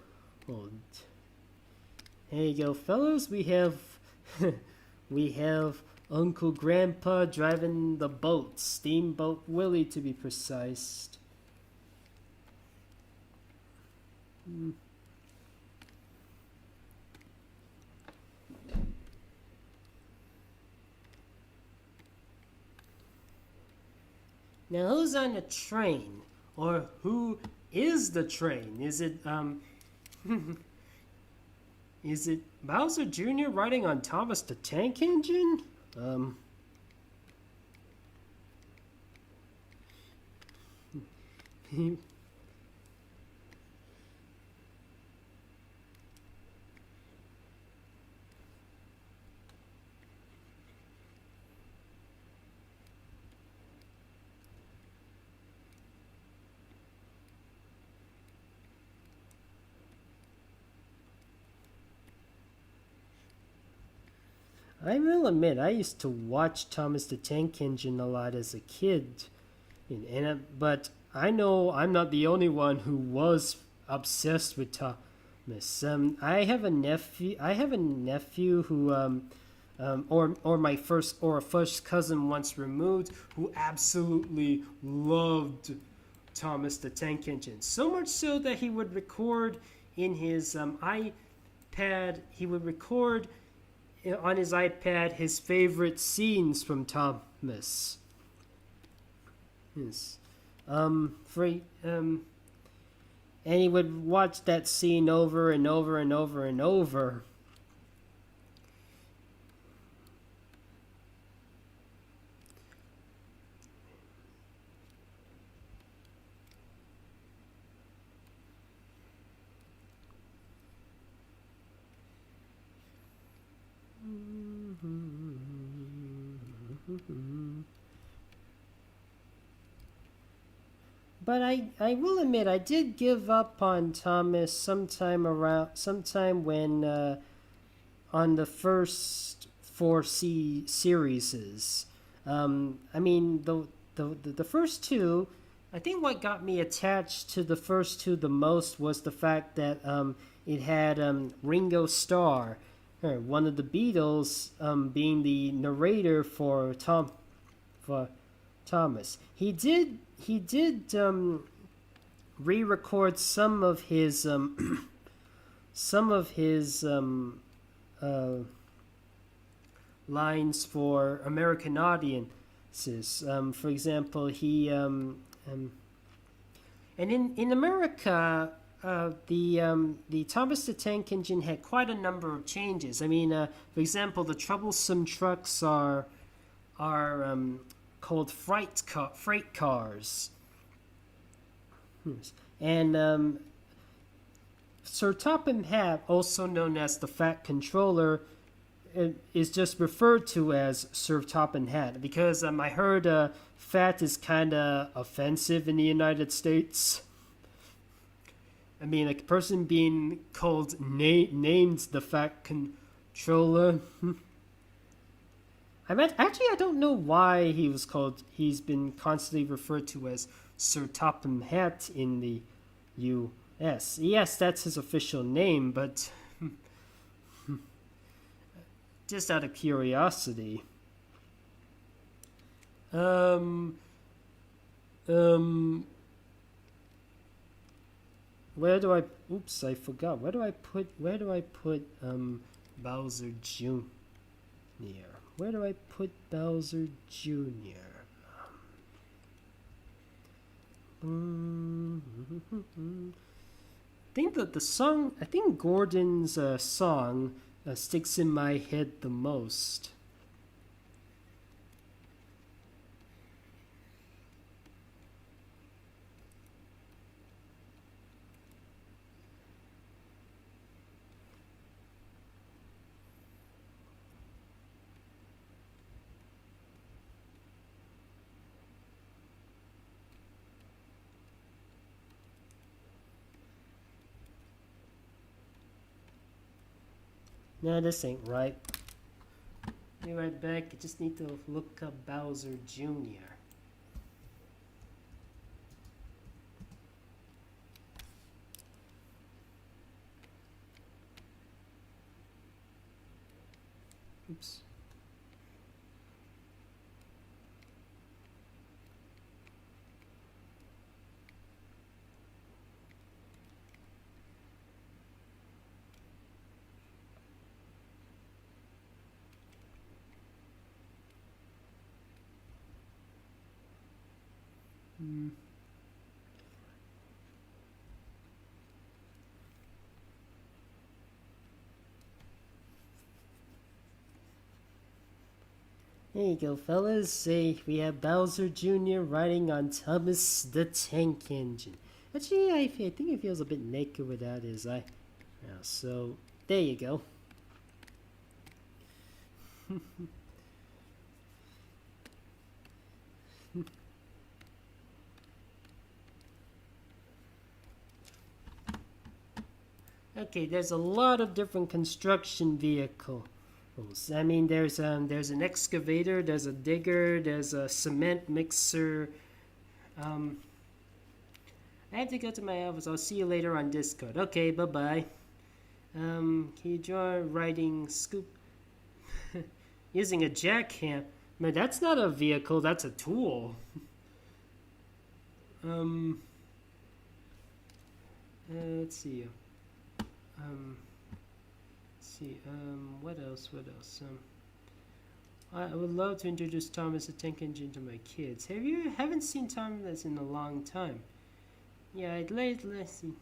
There you go, fellas. We have we have Uncle Grandpa driving the boat, Steamboat Willie to be precise. Now, who's on the train? Or who is the train? Is it, is it Bowser Jr. riding on Thomas the Tank Engine? I will admit, I used to watch Thomas the Tank Engine a lot as a kid, but I know I'm not the only one who was obsessed with Thomas. I have a nephew. I have a nephew who, or my first cousin once removed, who absolutely loved Thomas the Tank Engine. So much so that he would record in his iPad. He would record on his iPad his favorite scenes from Thomas. Yes. And he would watch that scene over and over and over and over. But I will admit I did give up on Thomas sometime when on the first four series. I mean the first two. I think what got me attached to the first two the most was the fact that it had Ringo Starr, one of the Beatles, being the narrator for Thomas. He did re-record some of his lines for American audiences. For example, and in America, the Thomas the Tank Engine had quite a number of changes. I mean, for example, the troublesome trucks are called freight cars. And Sir Topham Hatt, also known as the Fat Controller, is just referred to as Sir Topham Hatt because I heard fat is kind of offensive in the United States. I mean, a person being called named the Fat Controller. Actually, I don't know why he was called. He's been constantly referred to as Sir Topham Hatt in the U.S. Yes, that's his official name, but just out of curiosity, um, um, where do I? Oops, I forgot. Where do I put? Bowser Jr. Where do I put Bowser Jr.? I think Gordon's song sticks in my head the most. No, this ain't right. Be right back. I just need to look up Bowser Jr. Oops. There you go, fellas. Say we have Bowser Jr. riding on Thomas the Tank Engine. Actually, I think it feels a bit naked without his eye. Yeah, so there you go. Okay, there's a lot of different construction vehicles. I mean, there's an excavator, there's a digger, there's a cement mixer. I have to go to my office. I'll see you later on Discord. Okay, bye bye. Can you draw riding scoop using a jackhammer? Man, that's not a vehicle. That's a tool. Let's see. What else? I would love to introduce Thomas the Tank Engine to my kids. Haven't seen Thomas in a long time. Yeah, let's see.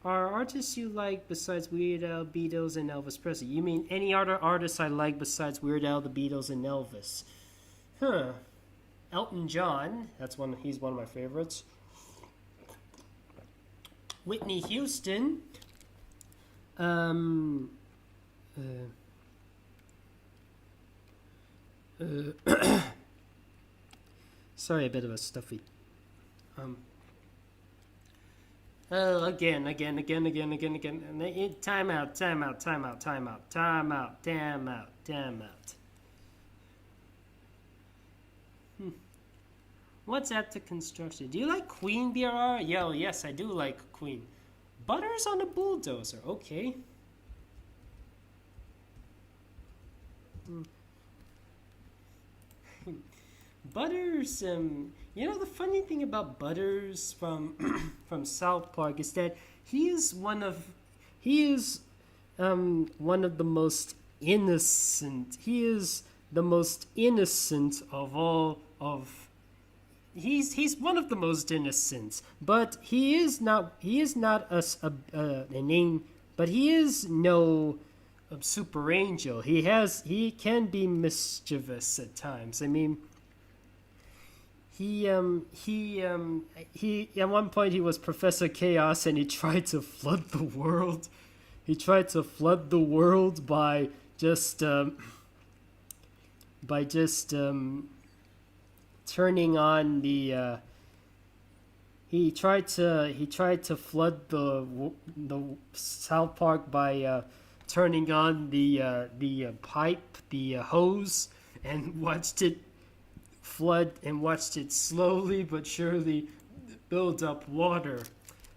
Are artists you like besides Weird Al, Beatles, and Elvis Presley? You mean any other artists I like besides Weird Al, the Beatles, and Elvis? Huh. Elton John. He's one of my favorites. Whitney Houston. Sorry, a bit of a stuffy. Again. Time out. What's after construction? Do you like Queen BRR? Yo, yes, I do like Queen. Butters on a bulldozer. Okay. Butters, the funny thing about Butters from from South Park is that he is one of the most innocent. He is the most innocent of all of. He's one of the most innocent, but he is not a name. But he is no super angel. He can be mischievous at times. I mean. He at one point he was Professor Chaos and he tried to flood the world. He tried to flood the world by just turning on the he tried to flood the South Park by turning on the pipe, the hose, and watched it flood and watched it slowly but surely build up water.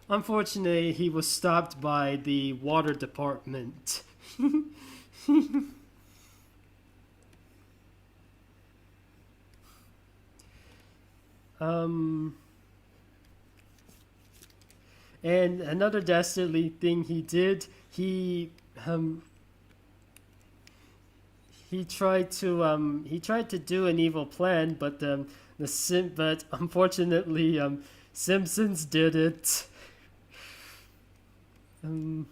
Unfortunately, he was stopped by the water department. um, and another dastardly thing he did, he tried to do an evil plan, but but unfortunately Simpsons did it. Um,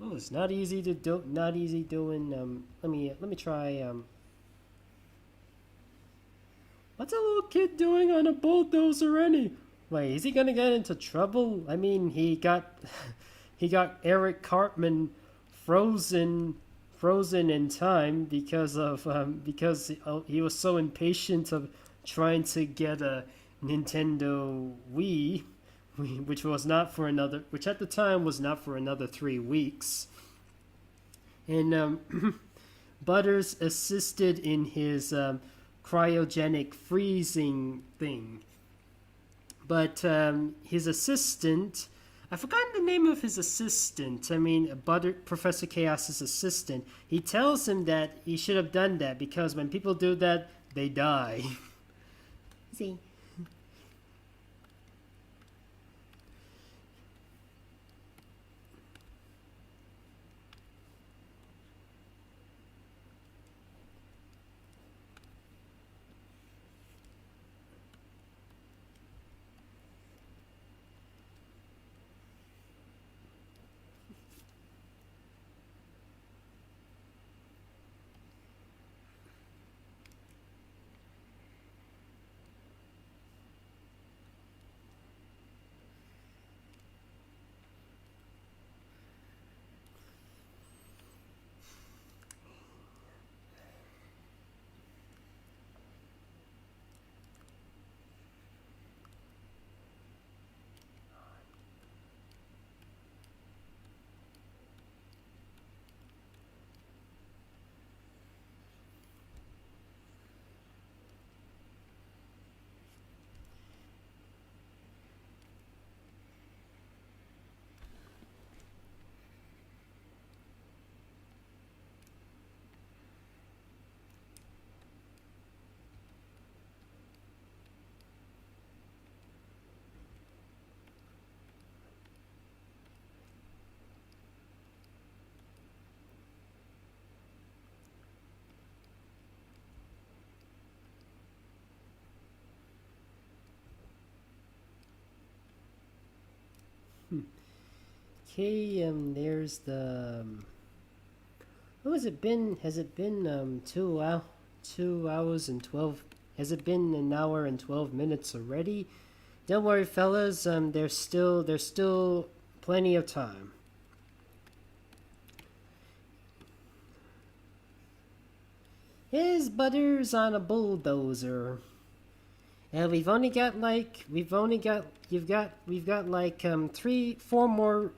oh, it's not easy to do. Not easy doing. Let me try. What's a little kid doing on a bulldozer? Wait, is he gonna get into trouble? I mean, he got he got Eric Cartman frozen in time because he was so impatient of trying to get a Nintendo Wii, which at the time was not for another 3 weeks. And Butters assisted in his cryogenic freezing thing, but his assistant, I've forgotten the name of his assistant. I mean, Professor Chaos's assistant. He tells him that he should have done that because when people do that, they die. See. Okay, there's the. What has it been? Has it been 2 hours and 12? Has it been an hour and 12 minutes already? Don't worry, fellas. There's still plenty of time. Here's Butters on a bulldozer. And we've got like 4 more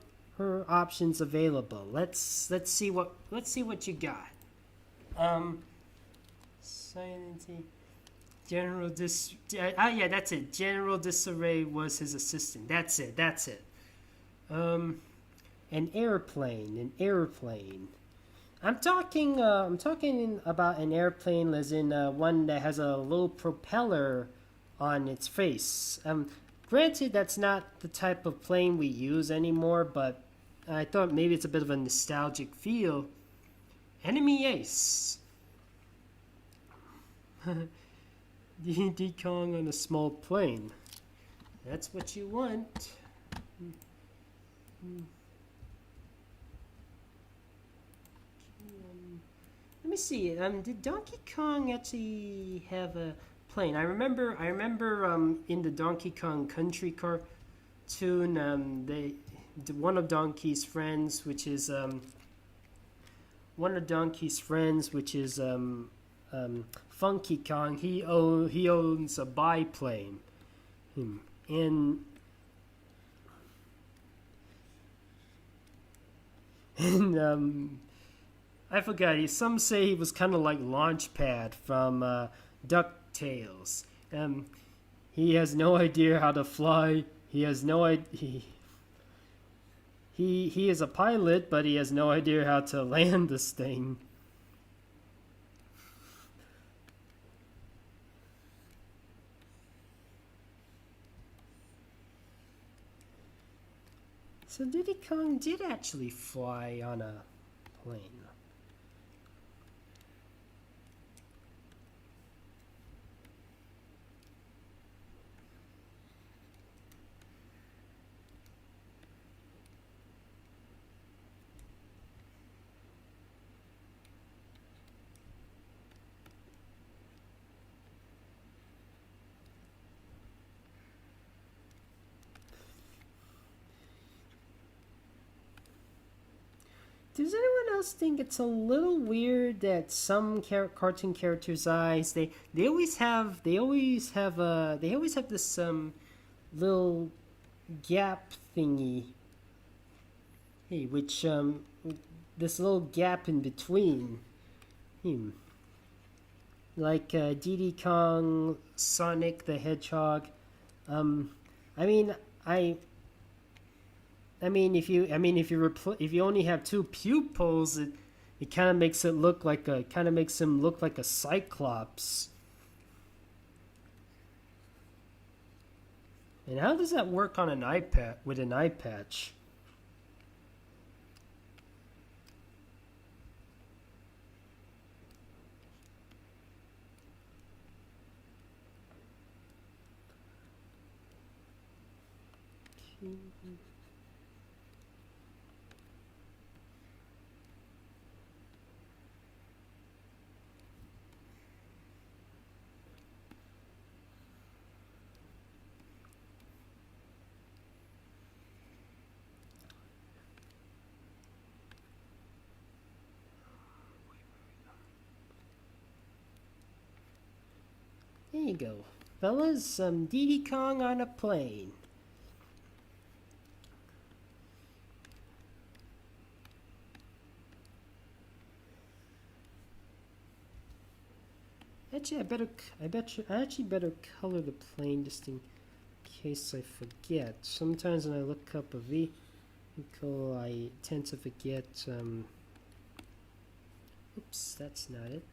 options available. Let's see what you got. Silence. General yeah, that's it. General Disarray was his assistant. That's it. An airplane. I'm talking about an airplane as in one that has a low propeller on its face. Granted, that's not the type of plane we use anymore, but I thought maybe it's a bit of a nostalgic feel. Enemy Ace. D Kong on a small plane. That's what you want. Let me see. Did Donkey Kong actually have a plane? I remember. In the Donkey Kong Country cartoon, one of Donkey's friends, which is Funky Kong. He owns a biplane, and And I forgot. Some say he was kind of like Launchpad from DuckTales. He has no idea how to fly. He has no idea. He is a pilot, but he has no idea how to land this thing. So Diddy Kong did actually fly on a plane. Does anyone else think it's a little weird that some cartoon characters' eyes they always have this little gap thingy, hey, which this little gap in between, like Diddy Kong, Sonic the Hedgehog. I mean, if you only have two pupils, it kind of makes him look like a cyclops. And how does that work on an iPad with an eye patch? There you go, fellas. Some Diddy Kong on a plane. Actually, I actually better color the plane just in case I forget. Sometimes when I look up a vehicle, I tend to forget. Oops, that's not it.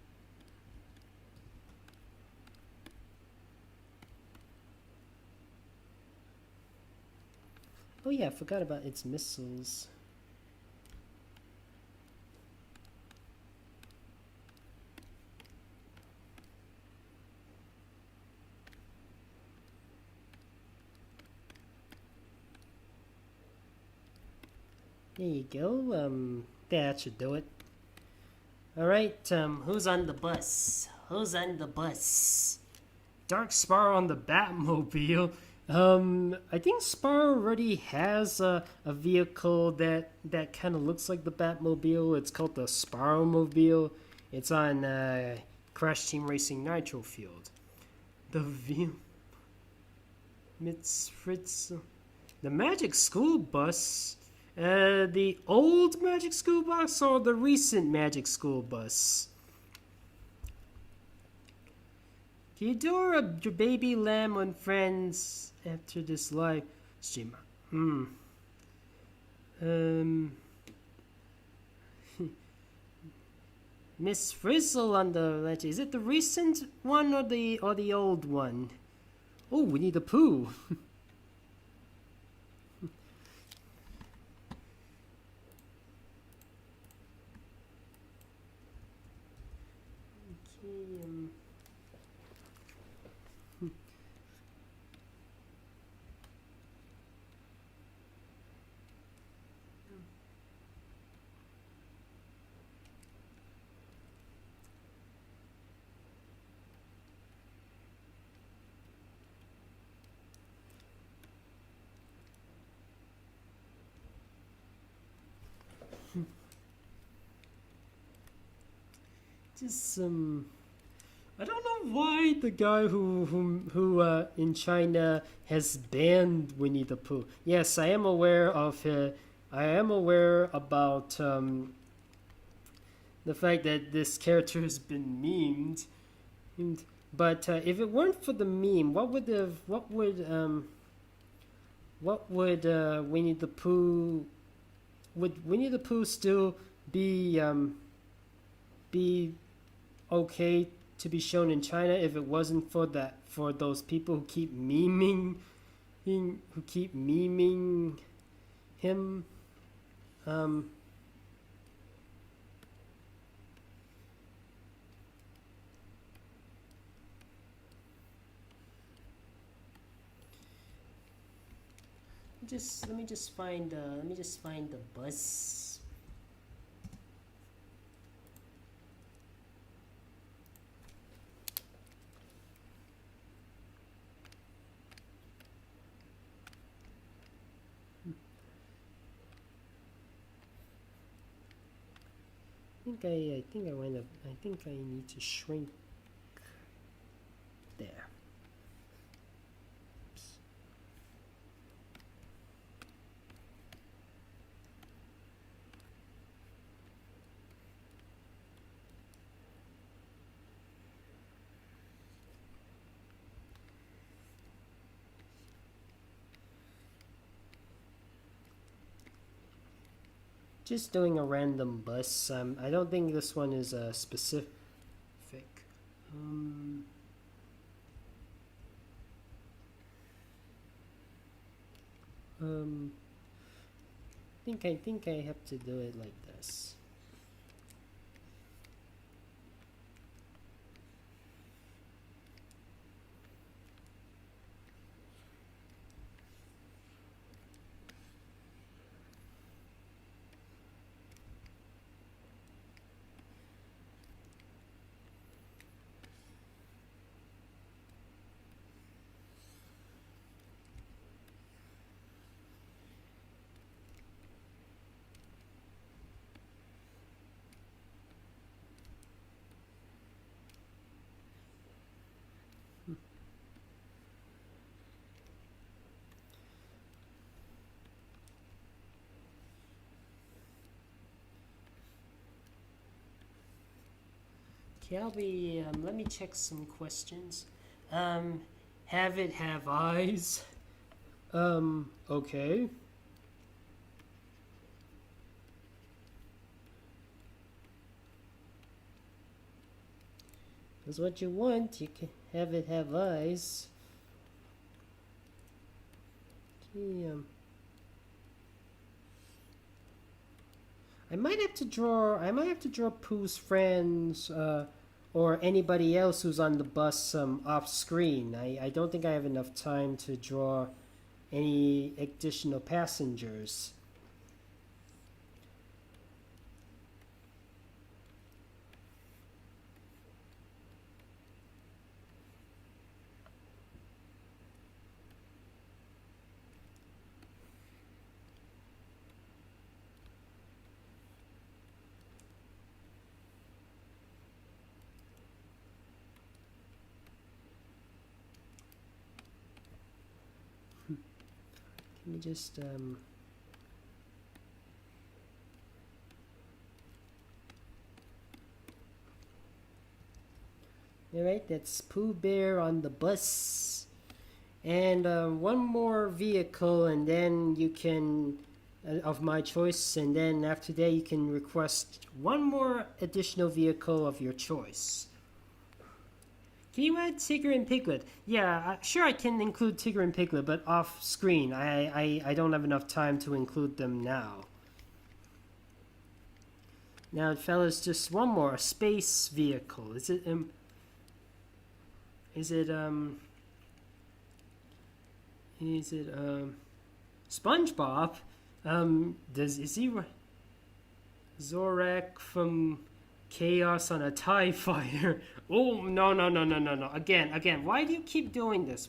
Oh yeah, I forgot about its missiles. There you go. That should do it. Alright, who's on the bus? Who's on the bus? Dark Sparrow on the Batmobile. I think Sparrow already has a vehicle that kind of looks like the Batmobile. It's called the Sparrowmobile. It's on Crash Team Racing Nitro Field. The the Magic School Bus. The old Magic School Bus or the recent Magic School Bus? Theodora, your baby lamb on friends after this live stream. Miss Frizzle on the legend. Is it the recent one or the old one? Oh, Winnie the Pooh. Just I don't know why the guy who in China has banned Winnie the Pooh. Yes, I am aware of I am aware about the fact that this character has been memed. But if it weren't for the meme, what would Winnie the Pooh? Would Winnie the Pooh still be okay to be shown in China if it wasn't for those people who keep memeing him? Um, let me just find the bus. I think I need to shrink there. Just doing a random bus. I don't think this one is specific. I think I have to do it like this. Okay, let me check some questions. Have it have eyes? Okay. That's what you want. You can have it have eyes. Okay, I might have to draw Pooh's friends, or anybody else who's on the bus off screen. I don't think I have enough time to draw any additional passengers. Let me just Alright, that's Pooh Bear on the bus. And one more vehicle, and then you can of my choice, and then after that you can request one more additional vehicle of your choice. Can you add Tigger and Piglet? Yeah, sure, I can include Tigger and Piglet, but off screen. I don't have enough time to include them now. Now, fellas, just one more. A space vehicle. Is it SpongeBob? Is he Zorak from Chaos on a TIE Fighter? Oh, no. Again, why do you keep doing this?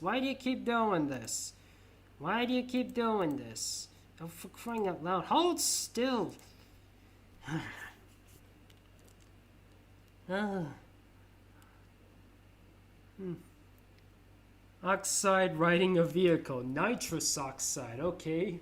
Oh, for crying out loud. Hold still. Oxide riding a vehicle. Nitrous oxide, okay.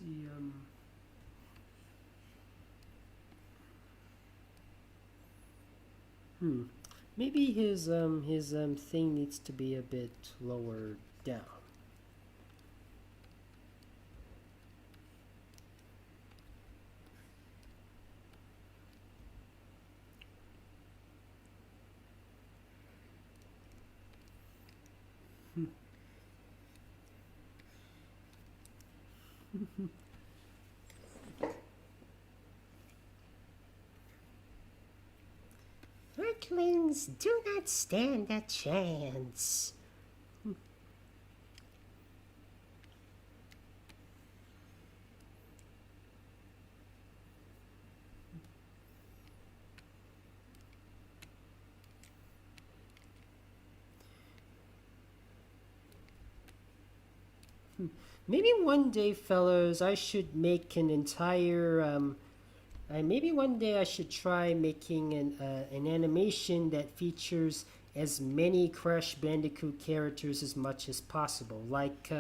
see. Maybe his thing needs to be a bit lower down. Earthlings do not stand a chance. Maybe one day, fellows, I should make an entire. Maybe one day I should try making an animation that features as many Crash Bandicoot characters as much as possible, like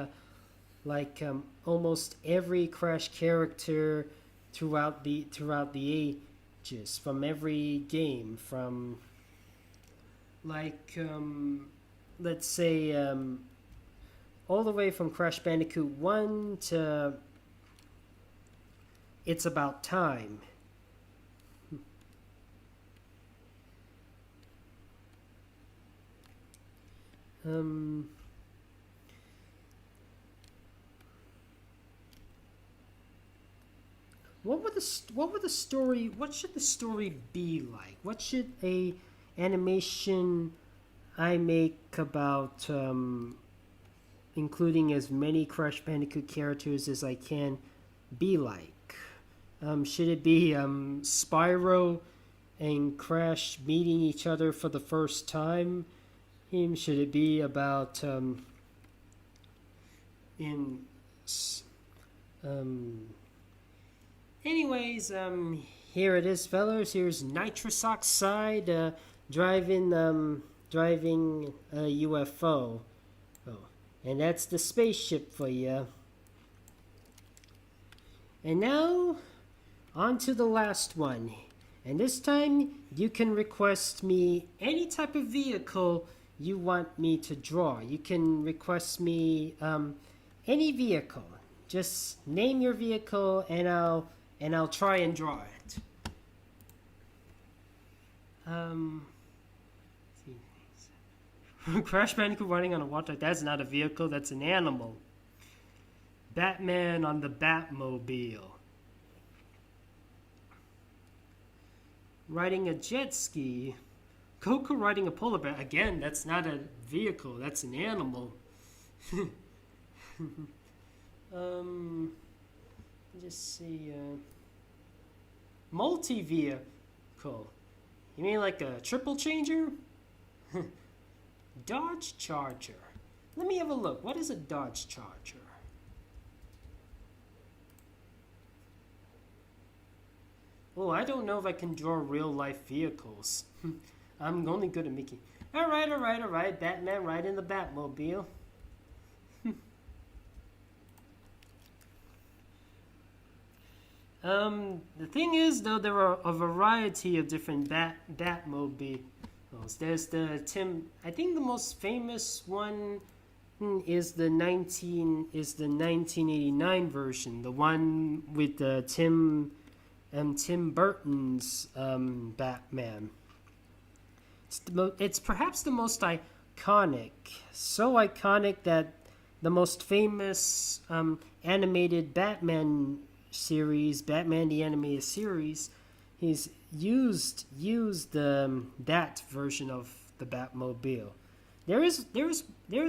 almost every Crash character throughout the ages, from every game, from like let's say all the way from Crash Bandicoot 1 to It's About Time. What should the story be like? What should a animation I make about including as many Crash Bandicoot characters as I can be like? Should it be Spyro and Crash meeting each other for the first time? Should it be about anyways, here it is, fellas. Here's nitrous oxide driving a UFO. Oh, and that's the spaceship for you. And now, on to the last one. And this time, you can request me any type of vehicle you want me to draw. You can request me any vehicle. Just name your vehicle, and I'll try and draw it. Crash Bandicoot running on a water. That's not a vehicle. That's an animal. Batman on the Batmobile. Riding a jet ski. Coco riding a polar bear. Again, that's not a vehicle. That's an animal. Just see. Multi-vehicle. You mean like a triple changer? Dodge Charger. Let me have a look. What is a Dodge Charger? Oh, I don't know if I can draw real-life vehicles. I'm only good at making... Alright. Batman riding the Batmobile. The thing is, though, there are a variety of different Batmobiles. There's the I think the most famous one is the 1989 version, the one with Tim Burton's Batman. It's perhaps the most iconic, so iconic that the most famous animated Batman series, Batman the Animated Series, he's used that version of the Batmobile. There's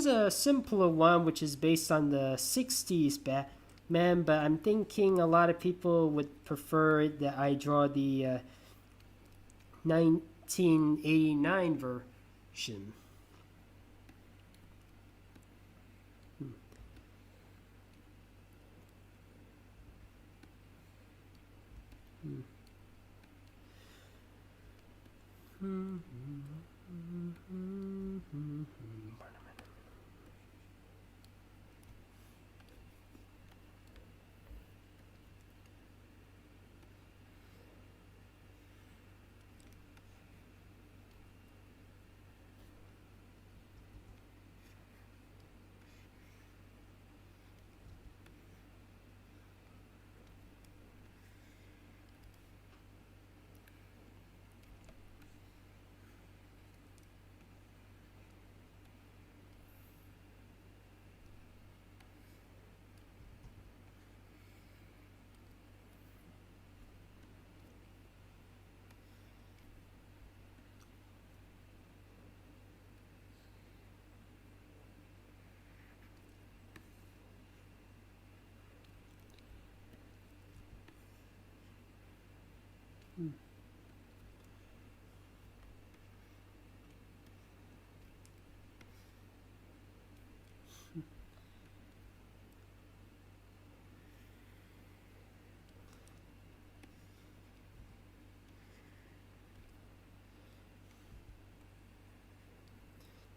a simpler one which is based on the 60s Batman, but I'm thinking a lot of people would prefer that I draw the 1989 version.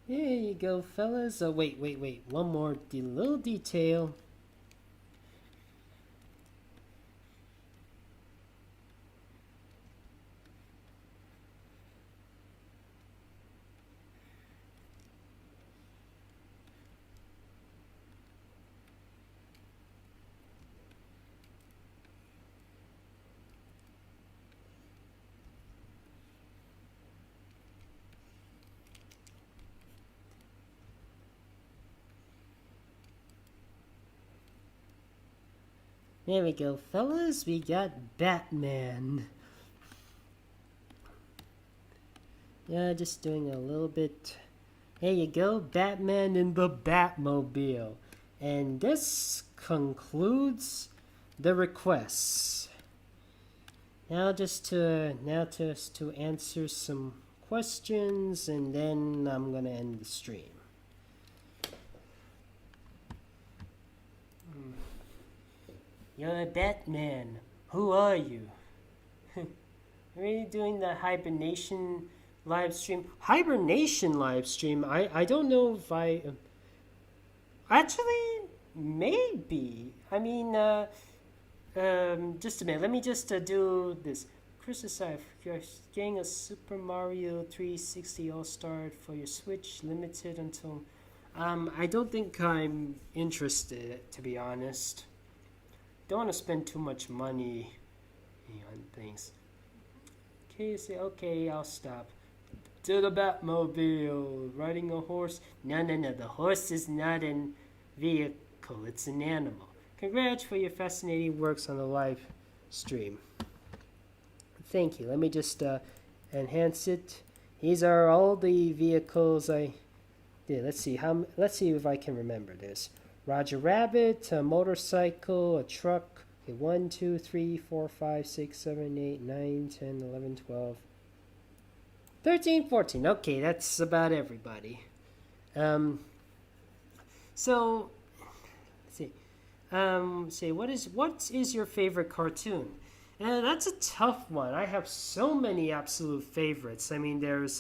There you go, fellas. Oh, wait. One more little detail. There we go, fellas. We got Batman. Yeah, just doing a little bit. There you go, Batman in the Batmobile. And this concludes the requests. Now just to answer some questions, and then I'm gonna end the stream. You're Batman. Who are you? Are you doing the hibernation live stream? Hibernation live stream? I don't know if I... actually, maybe. I mean, just a minute. Let me just do this. Chris aside, you're getting a Super Mario 360 All-Star for your Switch, limited until... I don't think I'm interested, to be honest. Don't want to spend too much money on things. Okay, say okay, I'll stop. To the Batmobile, riding a horse. No, the horse is not a vehicle, it's an animal. Congrats for your fascinating works on the live stream. Thank you. Let me just enhance it. These are all the vehicles I did. Let's see if I can remember this. Roger Rabbit, a motorcycle, a truck. Okay, 1, 2, 3, 4, 5, 6, 7, 8, 9, 10, 11, 12, 13, 14. Okay, that's about everybody. So, let's see. What is your favorite cartoon? That's a tough one. I have so many absolute favorites. I mean, there's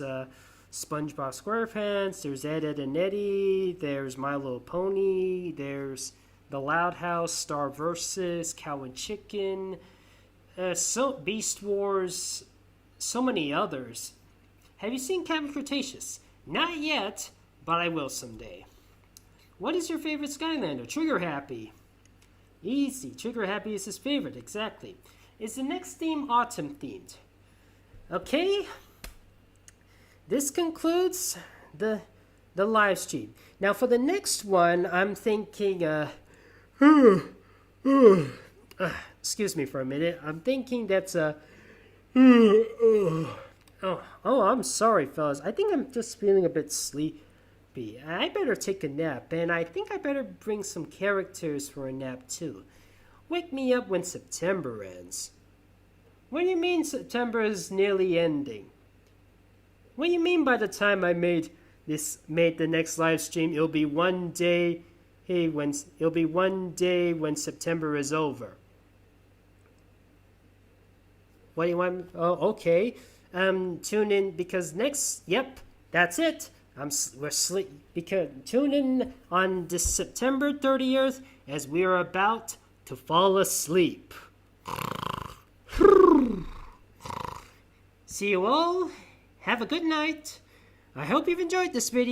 SpongeBob SquarePants, there's Ed, Edd and Eddy, there's My Little Pony, there's The Loud House, Star Versus, Cow and Chicken, Beast Wars, so many others. Have you seen Captain Cretaceous? Not yet, but I will someday. What is your favorite Skylander? Trigger Happy. Easy. Trigger Happy is his favorite, exactly. Is the next theme autumn themed? Okay. This concludes the live stream. Now for the next one, I'm thinking, excuse me for a minute. I'm thinking that's I'm sorry, fellas. I think I'm just feeling a bit sleepy. I better take a nap, and I think I better bring some characters for a nap too. Wake me up when September ends. What do you mean September is nearly ending? What do you mean by the time I made the next live stream, it'll be one day when September is over? What do you want? Oh, okay. Tune in because yep, that's it. Tune in on this September 30th as we are about to fall asleep. See you all. Have a good night. I hope you've enjoyed this video.